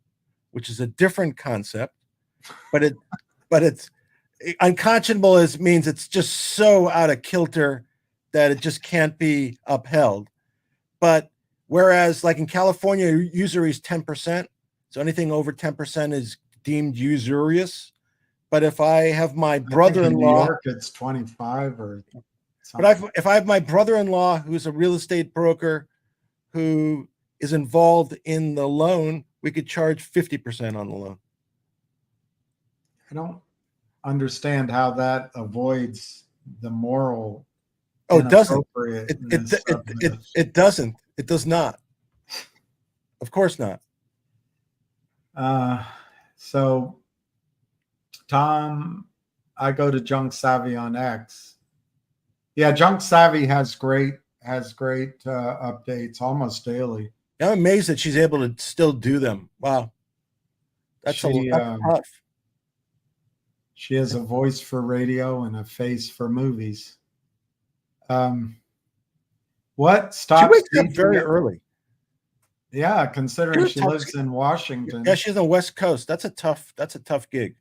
which is a different concept, but it's unconscionable means it's just so out of kilter that it just can't be upheld. But whereas like in California, usury is 10%. So anything over 10% is deemed usurious. But if I have my brother-in-law, in New York, it's 25 or something. But if I have my brother-in-law who's a real estate broker who is involved in the loan, we could charge 50% on the loan. I don't understand how that avoids the moral. Oh, it doesn't. It doesn't. It does not. Of course not. So, Tom, I go to Junk Savvy on X. Yeah, Junk Savvy has great updates almost daily. I'm amazed that she's able to still do them. Wow, that's tough. She has a voice for radio and a face for movies. What stops? She wakes up very early. Yeah, considering she lives in Washington. Yeah, she's on the West Coast. That's a tough gig.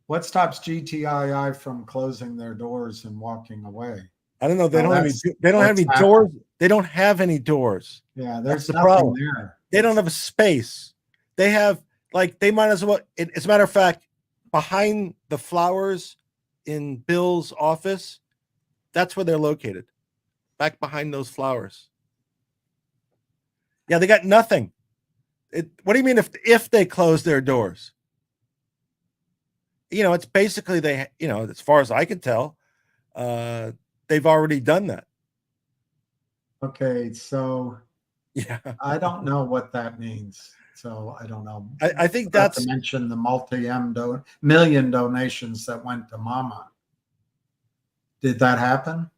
What stops GTII from closing their doors and walking away? I don't know. They don't have any doors. They don't have any doors. Yeah, there's the problem there. They don't have a space. They have they might as well. As a matter of fact, behind the flowers in Bill's office, that's where they're located. Back behind those flowers. Yeah, they got nothing. What do you mean if they close their doors? It's basically as far as I can tell, they've already done that. Okay, so yeah, I don't know what that means. So I don't know. I think that's to mention the multi-million donations that went to Mama. Did that happen?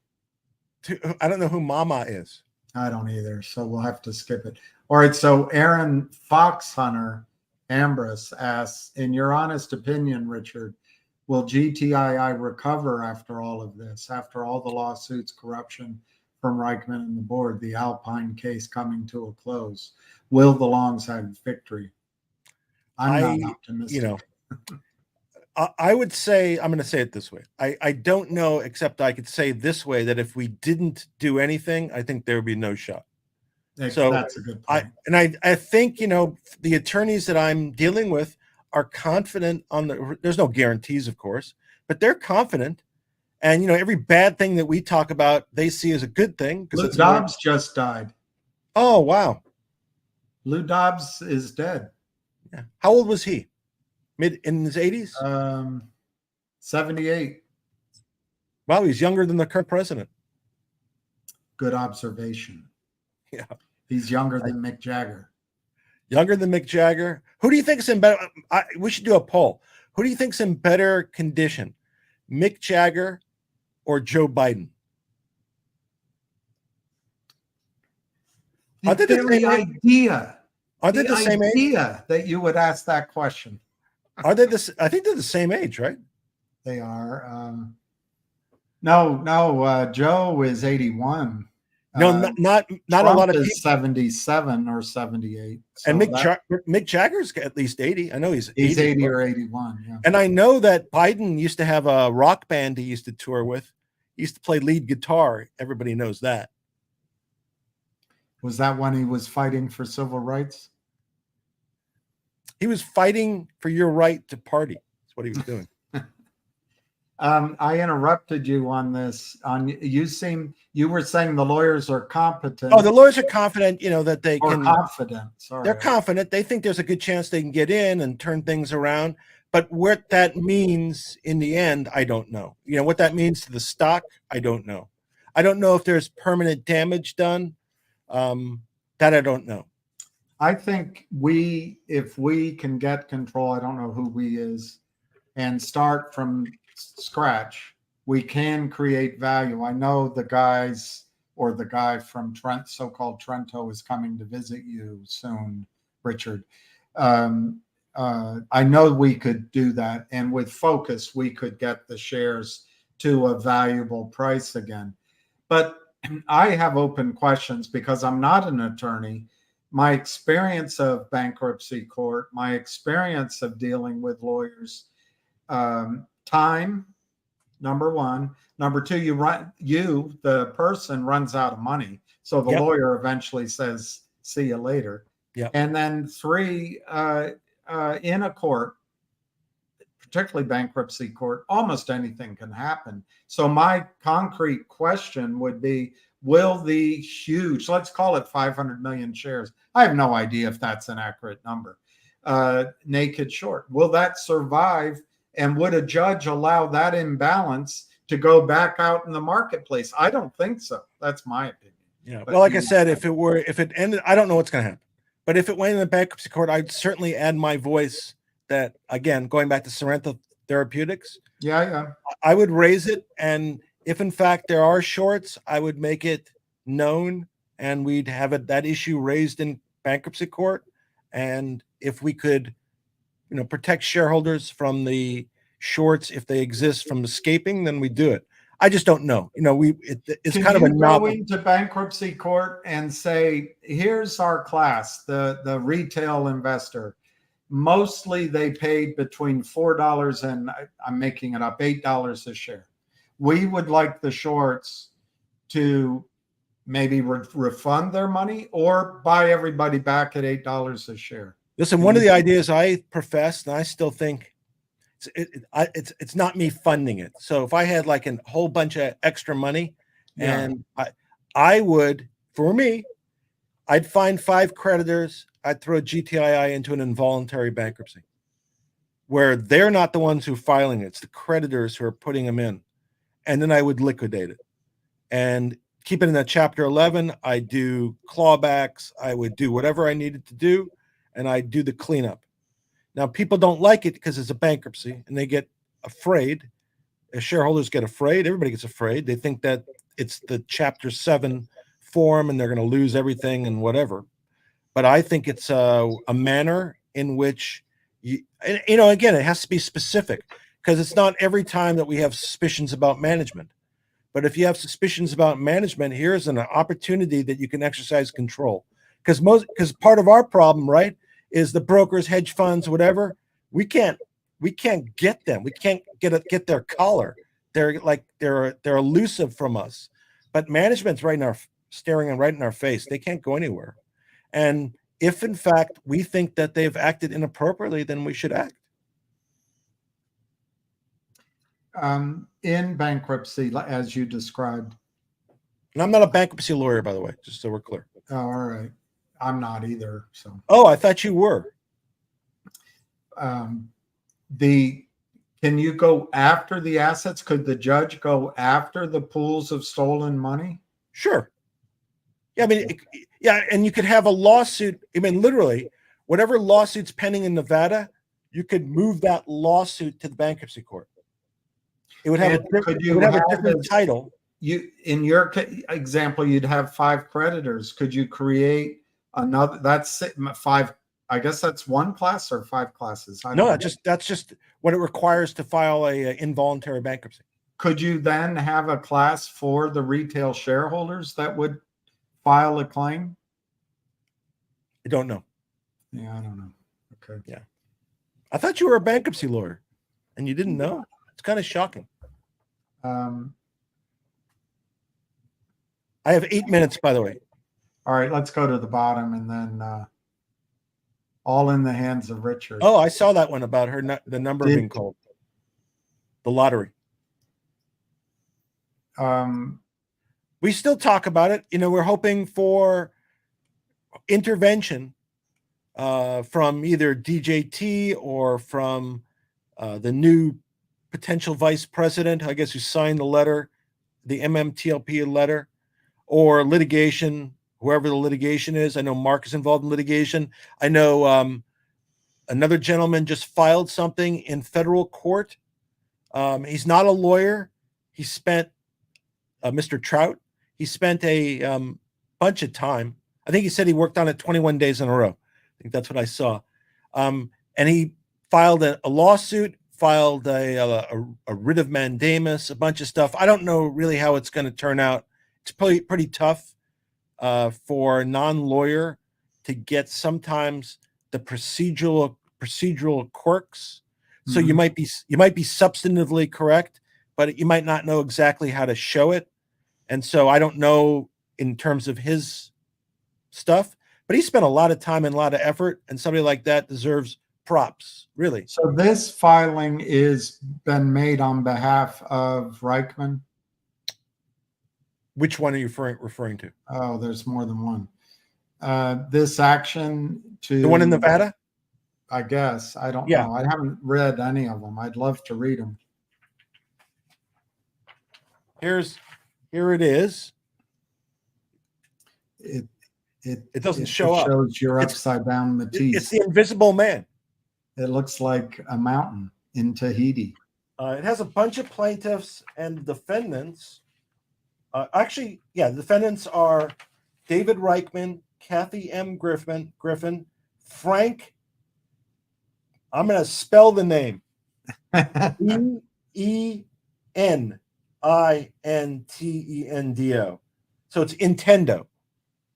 I don't know who Mama is. I don't either. So we'll have to skip it. All right. So Aaron Foxhunter Ambrose asks, in your honest opinion, Richard, will GTII recover after all of this, after all the lawsuits, corruption from Reichman and the board, the Alpine case coming to a close? Will the Longs have victory? I'm not optimistic. I would say, I'm going to say it this way. I don't know, except I could say this way, that if we didn't do anything, I think there would be no shot. So that's a good point. I think, the attorneys that I'm dealing with are confident there's no guarantees, of course, but they're confident. And, every bad thing that we talk about, they see as a good thing. Lou Dobbs just died. Oh, wow. Lou Dobbs is dead. Yeah. How old was he? In his 80s? 78. Wow, he's younger than the current president. Good observation. Yeah. He's younger than Mick Jagger. Younger than Mick Jagger. Who do you think's in better? We should do a poll. Who do you think's in better condition? Mick Jagger or Joe Biden? The very idea. Are they the same age? That you would ask that question. Are they this? I think they're the same age, right? They are. No. Joe is 81. No, not Trump a lot of people. 77 or 78. So and Mick Jagger's at least 80. I know he's 80 or 81. Yeah. And I know that Biden used to have a rock band he used to tour with. He used to play lead guitar. Everybody knows that. Was that when he was fighting for civil rights? He was fighting for your right to party. That's what he was doing. I interrupted you on this. You were saying the lawyers are competent. Oh, the lawyers are confident, that they can. Confident. Sorry. They're confident. They think there's a good chance they can get in and turn things around. But what that means in the end, I don't know. What that means to the stock, I don't know. I don't know if there's permanent damage done. That I don't know. I think if we can get control, I don't know who we is, and start from scratch, we can create value. I know the guy from so-called Trento is coming to visit you soon, Richard. I know we could do that, and with focus, we could get the shares to a valuable price again. But I have open questions because I'm not an attorney. My experience of bankruptcy court, my experience of dealing with lawyers, time, number one. Number two, the person runs out of money. So the lawyer eventually says, see you later. Yep. And then three, in a court, particularly bankruptcy court, almost anything can happen. So my concrete question would be, will the huge, let's call it 500 million shares, I have no idea if that's an accurate number, naked short, will that survive? And would a judge allow that imbalance to go back out in the marketplace? I don't think so. That's my opinion. Yeah. Well, like I said, if it ended, I don't know what's going to happen. But if it went in the bankruptcy court, I'd certainly add my voice that, again, going back to Sorrento Therapeutics. Yeah. I would raise it. And if in fact there are shorts, I would make it known and we'd have that issue raised in bankruptcy court. And if we could, protect shareholders from the shorts, if they exist, from escaping, then we do it. I just don't know. It's kind of a go into bankruptcy court and say, here's our class, the retail investor. Mostly they paid between $4 and, I'm making it up, $8 a share. We would like the shorts to maybe refund their money or buy everybody back at $8 a share. Listen, one of the ideas I professed, and I still think it's not me funding it. So if I had like a whole bunch of extra money, and I would, for me, I'd find 5 creditors. I'd throw GTII into an involuntary bankruptcy where they're not the ones who are filing it. It's the creditors who are putting them in. And then I would liquidate it and keep it in that Chapter 11. I do clawbacks. I would do whatever I needed to do, and I do the cleanup. Now, people don't like it because it's a bankruptcy, and they get afraid. As shareholders get afraid. Everybody gets afraid. They think that it's the Chapter 7 form, and they're going to lose everything and whatever. But I think it's a manner in which, again, it has to be specific, because it's not every time that we have suspicions about management. But if you have suspicions about management, here's an opportunity that you can exercise control. Because part of our problem, right, is the brokers, hedge funds, whatever. We can't get them. We can't get their collar. They're elusive from us. But management's staring right in our face. They can't go anywhere. And if in fact we think that they've acted inappropriately, then we should act. In bankruptcy, as you described. And I'm not a bankruptcy lawyer, by the way, just so we're clear. Oh, all right. I'm not either. So. Oh, I thought you were. Can you go after the assets? Could the judge go after the pools of stolen money? Sure. Yeah, I mean, and you could have a lawsuit. I mean, literally, whatever lawsuit's pending in Nevada, you could move that lawsuit to the bankruptcy court. It would have a different title. In your example, you'd have 5 creditors. Could you create another? That's 5. I guess that's 1 class or 5 classes. That's just what it requires to file a involuntary bankruptcy. Could you then have a class for the retail shareholders that would file a claim? I don't know. Yeah, I don't know. Okay. Yeah. I thought you were a bankruptcy lawyer and you didn't know. It's kind of shocking. I have 8 minutes, by the way. All right, let's go to the bottom and then all in the hands of Richard. Oh, I saw that one about her, the number being called. The lottery. We still talk about it. We're hoping for intervention from either DJT or from the new potential vice president, I guess, who signed the letter, the MMTLP letter, or litigation, whoever the litigation is. I know Mark is involved in litigation. I know another gentleman just filed something in federal court. He's not a lawyer. He spent, Mr. Trout, he spent a bunch of time. I think he said he worked on it 21 days in a row. I think that's what I saw. and he filed a lawsuit, filed a writ of mandamus, a bunch of stuff. I don't know really how it's going to turn out. It's pretty tough for a non-lawyer to get sometimes the procedural quirks. So you might be substantively correct, but you might not know exactly how to show it. And so I don't know in terms of his stuff, but he spent a lot of time and a lot of effort, and somebody like that deserves props, really. So this filing is been made on behalf of Reichman? Which one are you referring to? Oh, there's more than one. This action to... The one in Nevada? I guess. I don't Yeah. know. I haven't read any of them. I'd love to read them. Here it is. It doesn't show up. It shows you're upside down Matisse. It's the Invisible Man. It looks like a mountain in Tahiti. It has a bunch of plaintiffs and defendants. Actually, yeah, the defendants are David Reichman, Kathy M. Griffin, Frank. I'm going to spell the name. Enintendo. So it's Nintendo.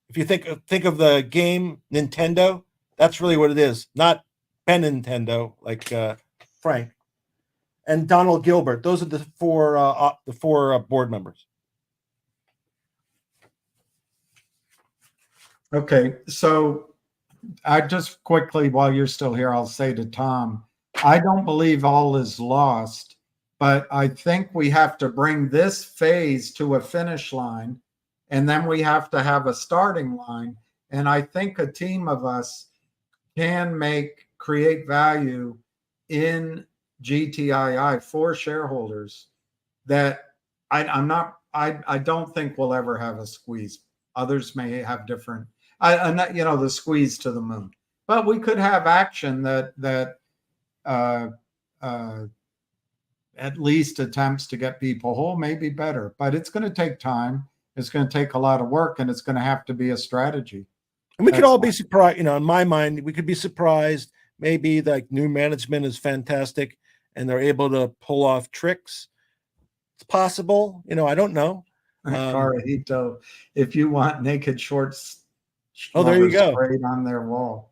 If you think of the game Nintendo, that's really what it is. Not Pen Nintendo, like Frank and Donald Gilbert. Those are the four board members. Okay, so I just quickly, while you're still here, I'll say to Tom, I don't believe all is lost, but I think we have to bring this phase to a finish line, and then we have to have a starting line. And I think a team of us can create value in GTII for shareholders that I don't think we'll ever have a squeeze. Others may have different, the squeeze to the moon, but we could have action that at least attempts to get people whole, maybe better, but it's going to take time. It's going to take a lot of work, and it's going to have to be a strategy. And we could all be surprised, in my mind, we could be surprised. Maybe like new management is fantastic and they're able to pull off tricks. It's possible, I don't know. Carito, if you want naked shorts, there you go, sprayed on their wall.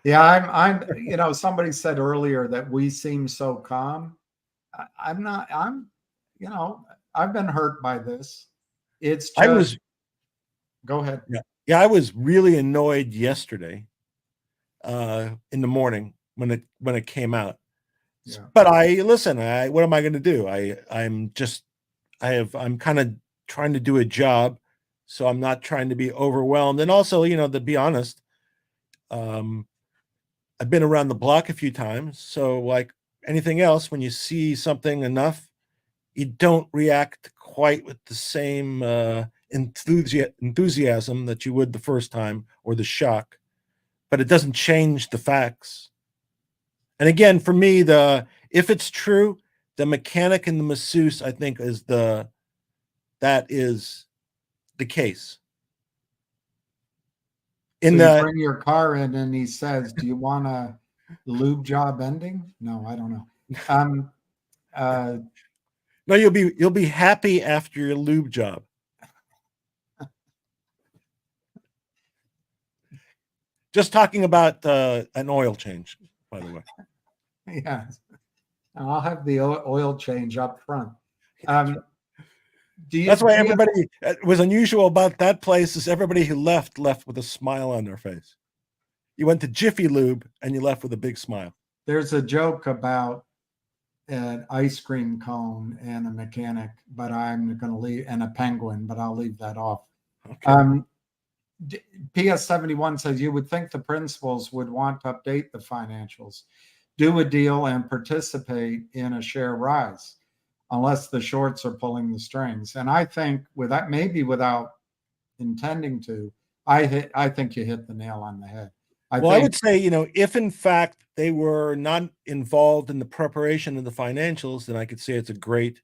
Yeah, I'm. Somebody said earlier that we seem so calm. I'm not. I've been hurt by this. It's just. Go ahead. Yeah, I was really annoyed yesterday, in the morning when it came out. Yeah. But what am I going to do? I'm kind of trying to do a job, so I'm not trying to be overwhelmed. And also, to be honest, I've been around the block a few times. So like anything else, when you see something enough, you don't react quite with the same enthusiasm that you would the first time, or the shock, but it doesn't change the facts. And again, for me, if it's true, the mechanic and the masseuse, I think, that is the case. You bring your car in and he says, "Do you want a lube job ending?" No, I don't know. No, you'll be happy after your lube job. Just talking about an oil change, by the way. Yeah, I'll have the oil change up front. That's why everybody, it was unusual about that place is everybody who left with a smile on their face. You went to Jiffy Lube and you left with a big smile. There's a joke about an ice cream cone and a mechanic, but I'm going to leave, and a penguin, but I'll leave that off. Okay. PS71 says you would think the principals would want to update the financials, do a deal, and participate in a share rise, unless the shorts are pulling the strings. And I think with that, maybe without intending to, I think you hit the nail on the head. I would say, if in fact they were not involved in the preparation of the financials, then I could say it's a great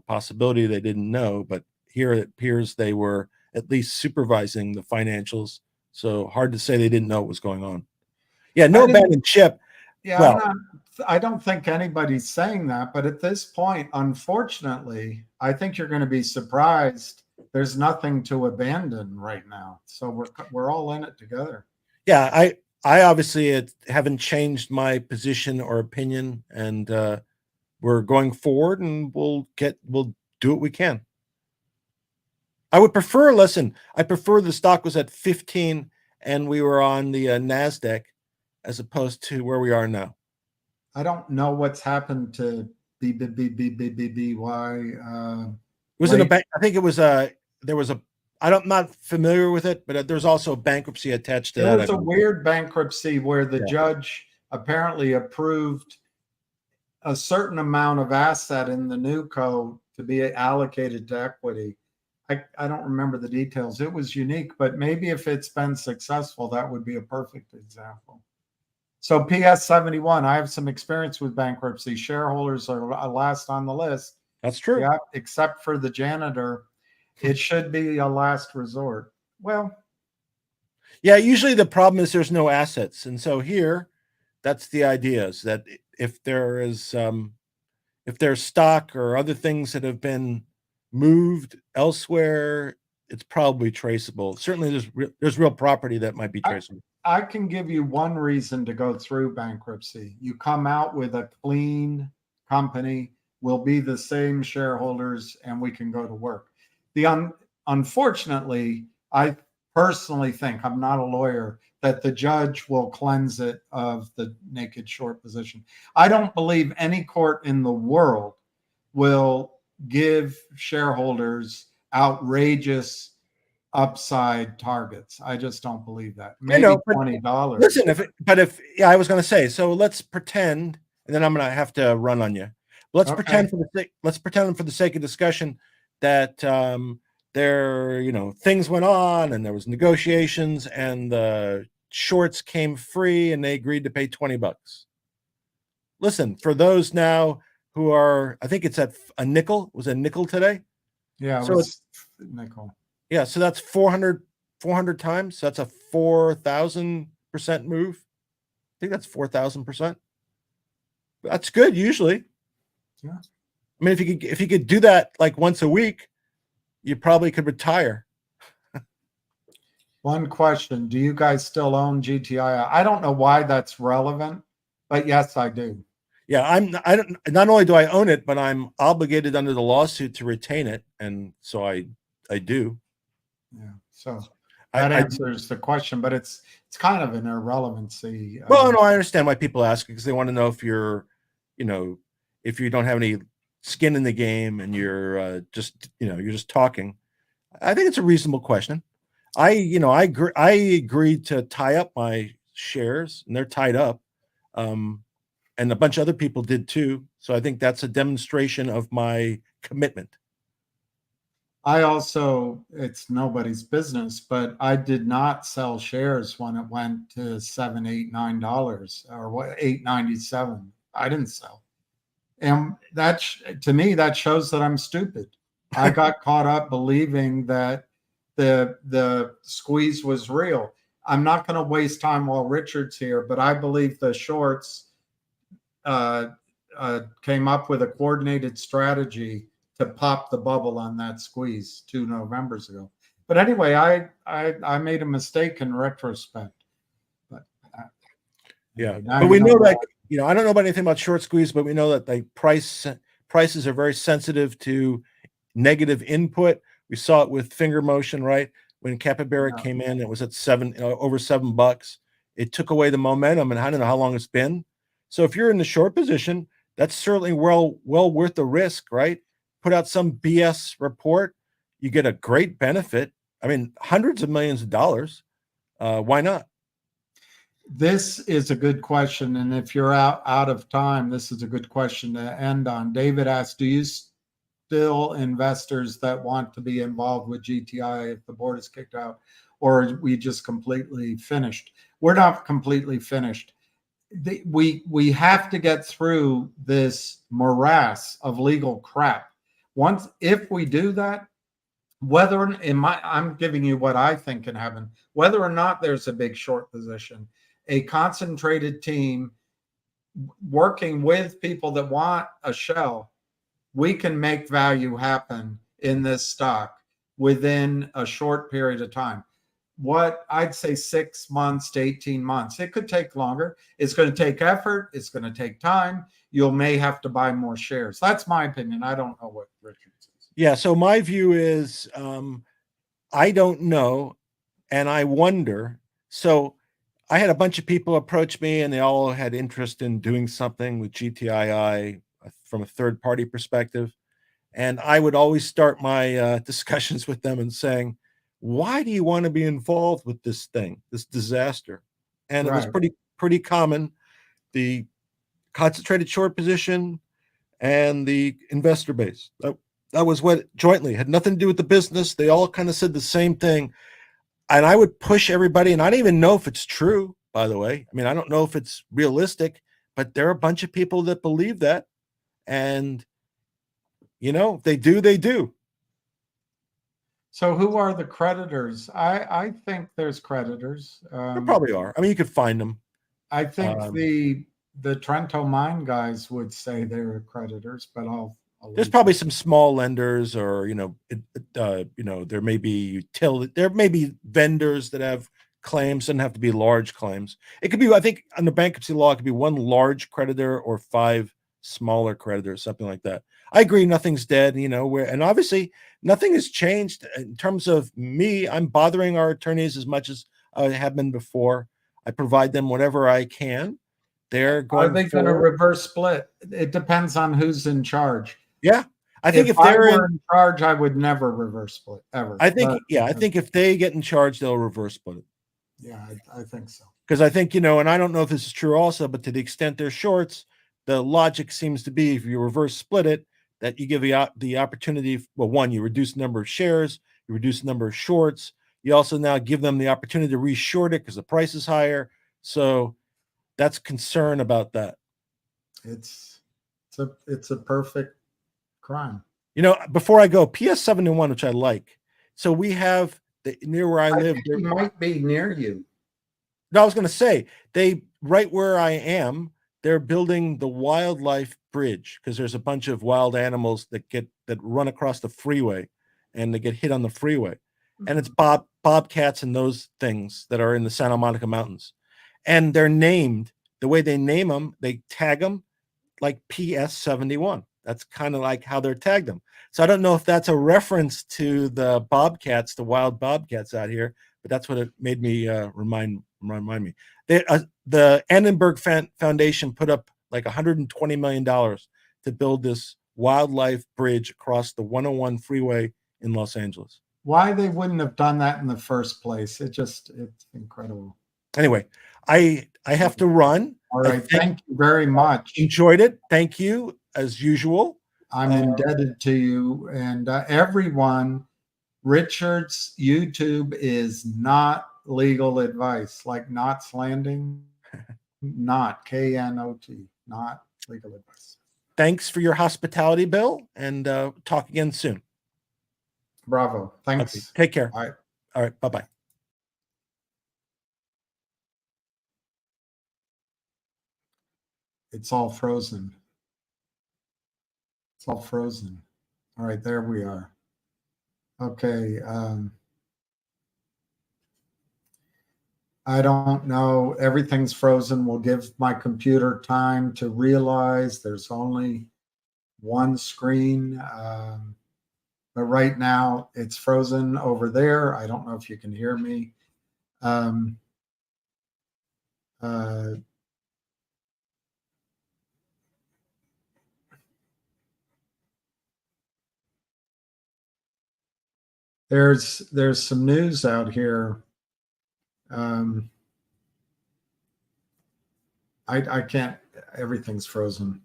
possibility they didn't know. But here it appears they were at least supervising the financials So hard to say they didn't know what was going on. Yeah, no I didn't- abandoned ship. Yeah, Well, I don't think anybody's saying that, but at this point, unfortunately, I think you're going to be surprised. There's nothing to abandon right now, so we're all in it together. yeah, I obviously haven't changed my position or opinion, and we're going forward, and we'll do what we can. I would prefer, listen, I prefer the stock was at 15 and we were on the NASDAQ as opposed to where we are now. I don't know what's happened to BBY. It was in a bank. I think it was there was a, I'm not familiar with it, but there's also a bankruptcy attached to that. There was a weird bankruptcy where the judge apparently approved a certain amount of asset in the new co to be allocated to equity. I don't remember the details. It was unique, but maybe if it's been successful, that would be a perfect example. So PS 71, I have some experience with bankruptcy. Shareholders are last on the list. That's true. Yeah, except for the janitor. It should be a last resort. Well, yeah, usually the problem is there's no assets. And so here, that's the idea, is that if there's stock or other things that have been moved elsewhere, it's probably traceable. Certainly there's real property that might be traceable. I can give you one reason to go through bankruptcy. You come out with a clean company, we'll be the same shareholders, and we can go to work. Unfortunately, I personally think, I'm not a lawyer, that the judge will cleanse it of the naked short position. I don't believe any court in the world will give shareholders outrageous upside targets. I just don't believe that. Maybe $20. Listen, I was going to say, so let's pretend, and then I'm going to have to run on you. Let's pretend for the sake of discussion that things went on and there was negotiations and the shorts came free and they agreed to pay $20. Listen, for those now who are, I think it's at a nickel. Was it a nickel today? Yeah, so it's nickel. Yeah, so that's 400 times. So that's a 4,000% move. I think that's 4,000%. That's good usually. Yeah. I mean, if you could do that like once a week, you probably could retire. One question: do you guys still own GTII? I don't know why that's relevant, but yes, I do. Yeah, not only do I own it, but I'm obligated under the lawsuit to retain it, and so I do. Yeah, so that answers the question, but it's kind of an irrelevancy. Well, no, I understand why people ask, because they want to know if you're, if you don't have any skin in the game and you're just talking. I think it's a reasonable question. I agreed to tie up my shares, and they're tied up, and a bunch of other people did too. So I think that's a demonstration of my commitment. I also, it's nobody's business, but I did not sell shares when it went to $7, $8, $9 or what, $8.97. I didn't sell. And that, to me, that shows that I'm stupid. I got caught up believing that the squeeze was real. I'm not going to waste time while Richard's here, but I believe the shorts came up with a coordinated strategy to pop the bubble on that squeeze 2 Novembers ago. But anyway, I made a mistake in retrospect. But yeah, but we know that, I don't know about anything about short squeeze, but we know that the prices are very sensitive to negative input. We saw it with finger motion, right? When Capybara came in, it was at over $7. It took away the momentum, and I don't know how long it's been. So if you're in the short position, that's certainly well worth the risk, right? Put out some BS report, you get a great benefit. I mean, hundreds of millions of dollars. Why not? This is a good question, and if you're out of time, this is a good question to end on. David asked, do you still investors that want to be involved with GTI if the board is kicked out, or are we just completely finished? We're not completely finished. We have to get through this morass of legal crap. If we do that, I'm giving you what I think can happen. Whether or not there's a big short position, a concentrated team working with people that want a shell, we can make value happen in this stock within a short period of time. What I'd say 6 months to 18 months. It could take longer. It's going to take effort. It's going to take time. You may have to buy more shares. That's my opinion. I don't know what Richard says. Yeah. So my view is, I don't know, and I wonder. So I had a bunch of people approach me, and they all had interest in doing something with GTII from a third-party perspective. And I would always start my discussions with them and saying, why do you want to be involved with this thing, this disaster? And it was pretty common, the concentrated short position and the investor base. That was what jointly had nothing to do with the business. They all kind of said the same thing. And I would push everybody, and I don't even know if it's true, by the way. I mean, I don't know if it's realistic, but there are a bunch of people that believe that. And, they do. So who are the creditors? I think there's creditors. There probably are. I mean, you could find them. I think the Trento mine guys would say they're creditors, but I'll there's probably some small lenders, or there may be there may be vendors that have claims. Doesn't have to be large claims. It could be, I think, under bankruptcy law, it could be one large creditor or 5 smaller creditors, something like that. I agree, nothing's dead, and obviously nothing has changed in terms of me. I'm bothering our attorneys as much as I have been before. I provide them whatever I can. Are they going to reverse split? It depends on who's in charge. Yeah. I think if I they're were in charge, I would never reverse split ever. I think if they get in charge, they'll reverse split it. Yeah, I think so. Because I think, and I don't know if this is true also, but to the extent they're shorts, the logic seems to be, if you reverse split it, that you give the opportunity. Well, one, you reduce the number of shares, you reduce the number of shorts. You also now give them the opportunity to re-short it because the price is higher. So that's concern about that. It's a perfect crime. Before I go, PS 71, which I like. So we have near where I live. It might be near you. No, I was going to say, right where I am, they're building the wildlife bridge, because there's a bunch of wild animals that run across the freeway, and they get hit on the freeway. And it's bobcats and those things that are in the Santa Monica Mountains. And they're named, the way they name them, they tag them like PS 71. That's kind of like how they're tagged them. So I don't know if that's a reference to the bobcats, the wild bobcats out here, but that's what it made me remind me. The Annenberg Foundation put up like $120 million to build this wildlife bridge across the 101 freeway in Los Angeles. Why they wouldn't have done that in the first place? It's incredible. Anyway, I have to run. All right. Thank you very much. Enjoyed it. Thank you as usual. I'm indebted to you and everyone. Richard's YouTube is Not Legal Advice, like Knots Landing, not KNOT, Not Legal Advice. Thanks for your hospitality, Bill, and talk again soon. Bravo. Thanks. Okay. Take care. All right. Bye-bye. It's all frozen. It's all frozen. All right, there we are. Okay. I don't know. Everything's frozen. We'll give my computer time to realize there's only one screen. But right now it's frozen over there. I don't know if you can hear me. There's some news out here. I can't, everything's frozen.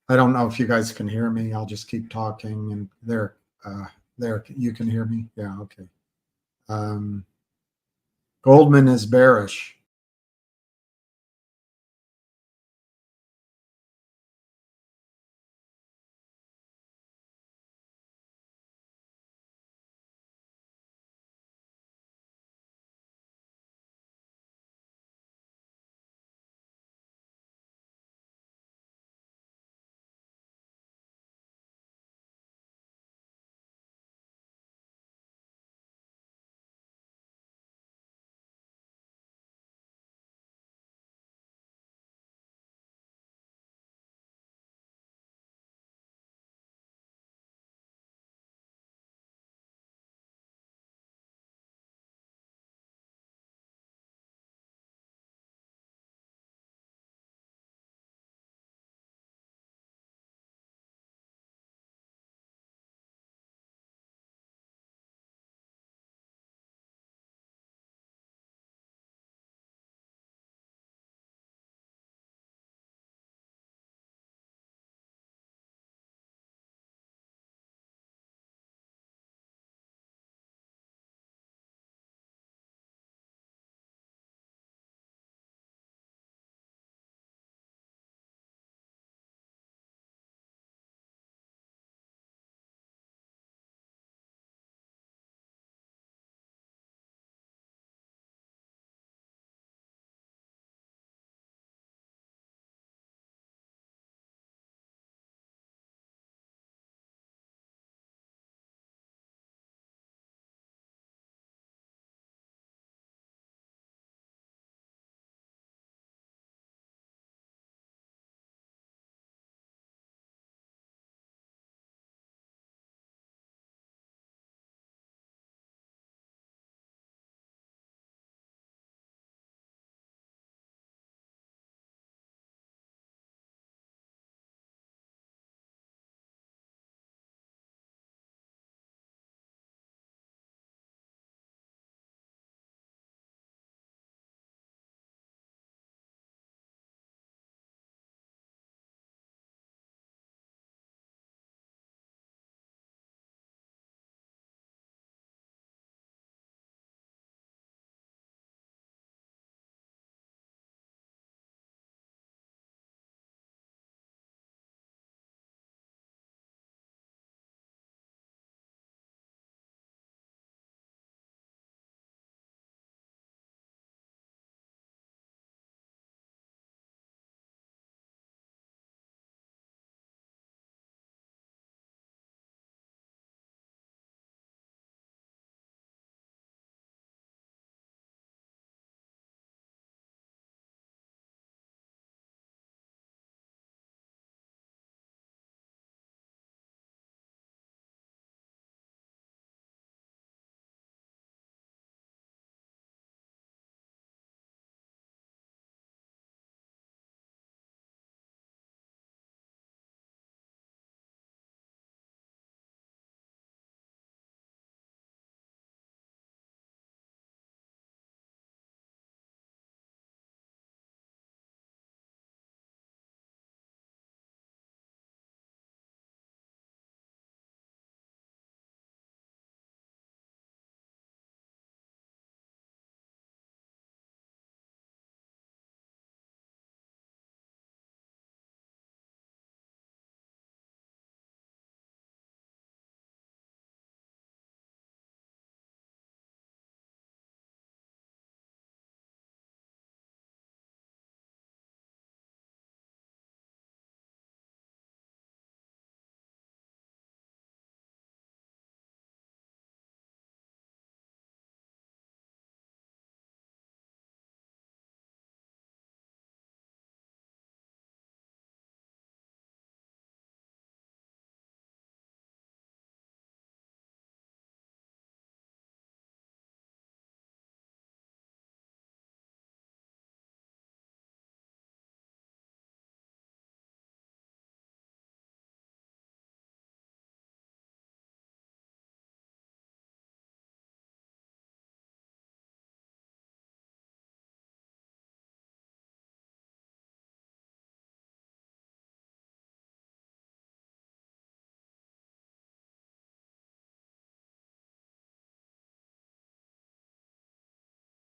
I don't know if you guys can hear me. I'll just keep talking, and there, you can hear me? Yeah, okay. Goldman is bearish.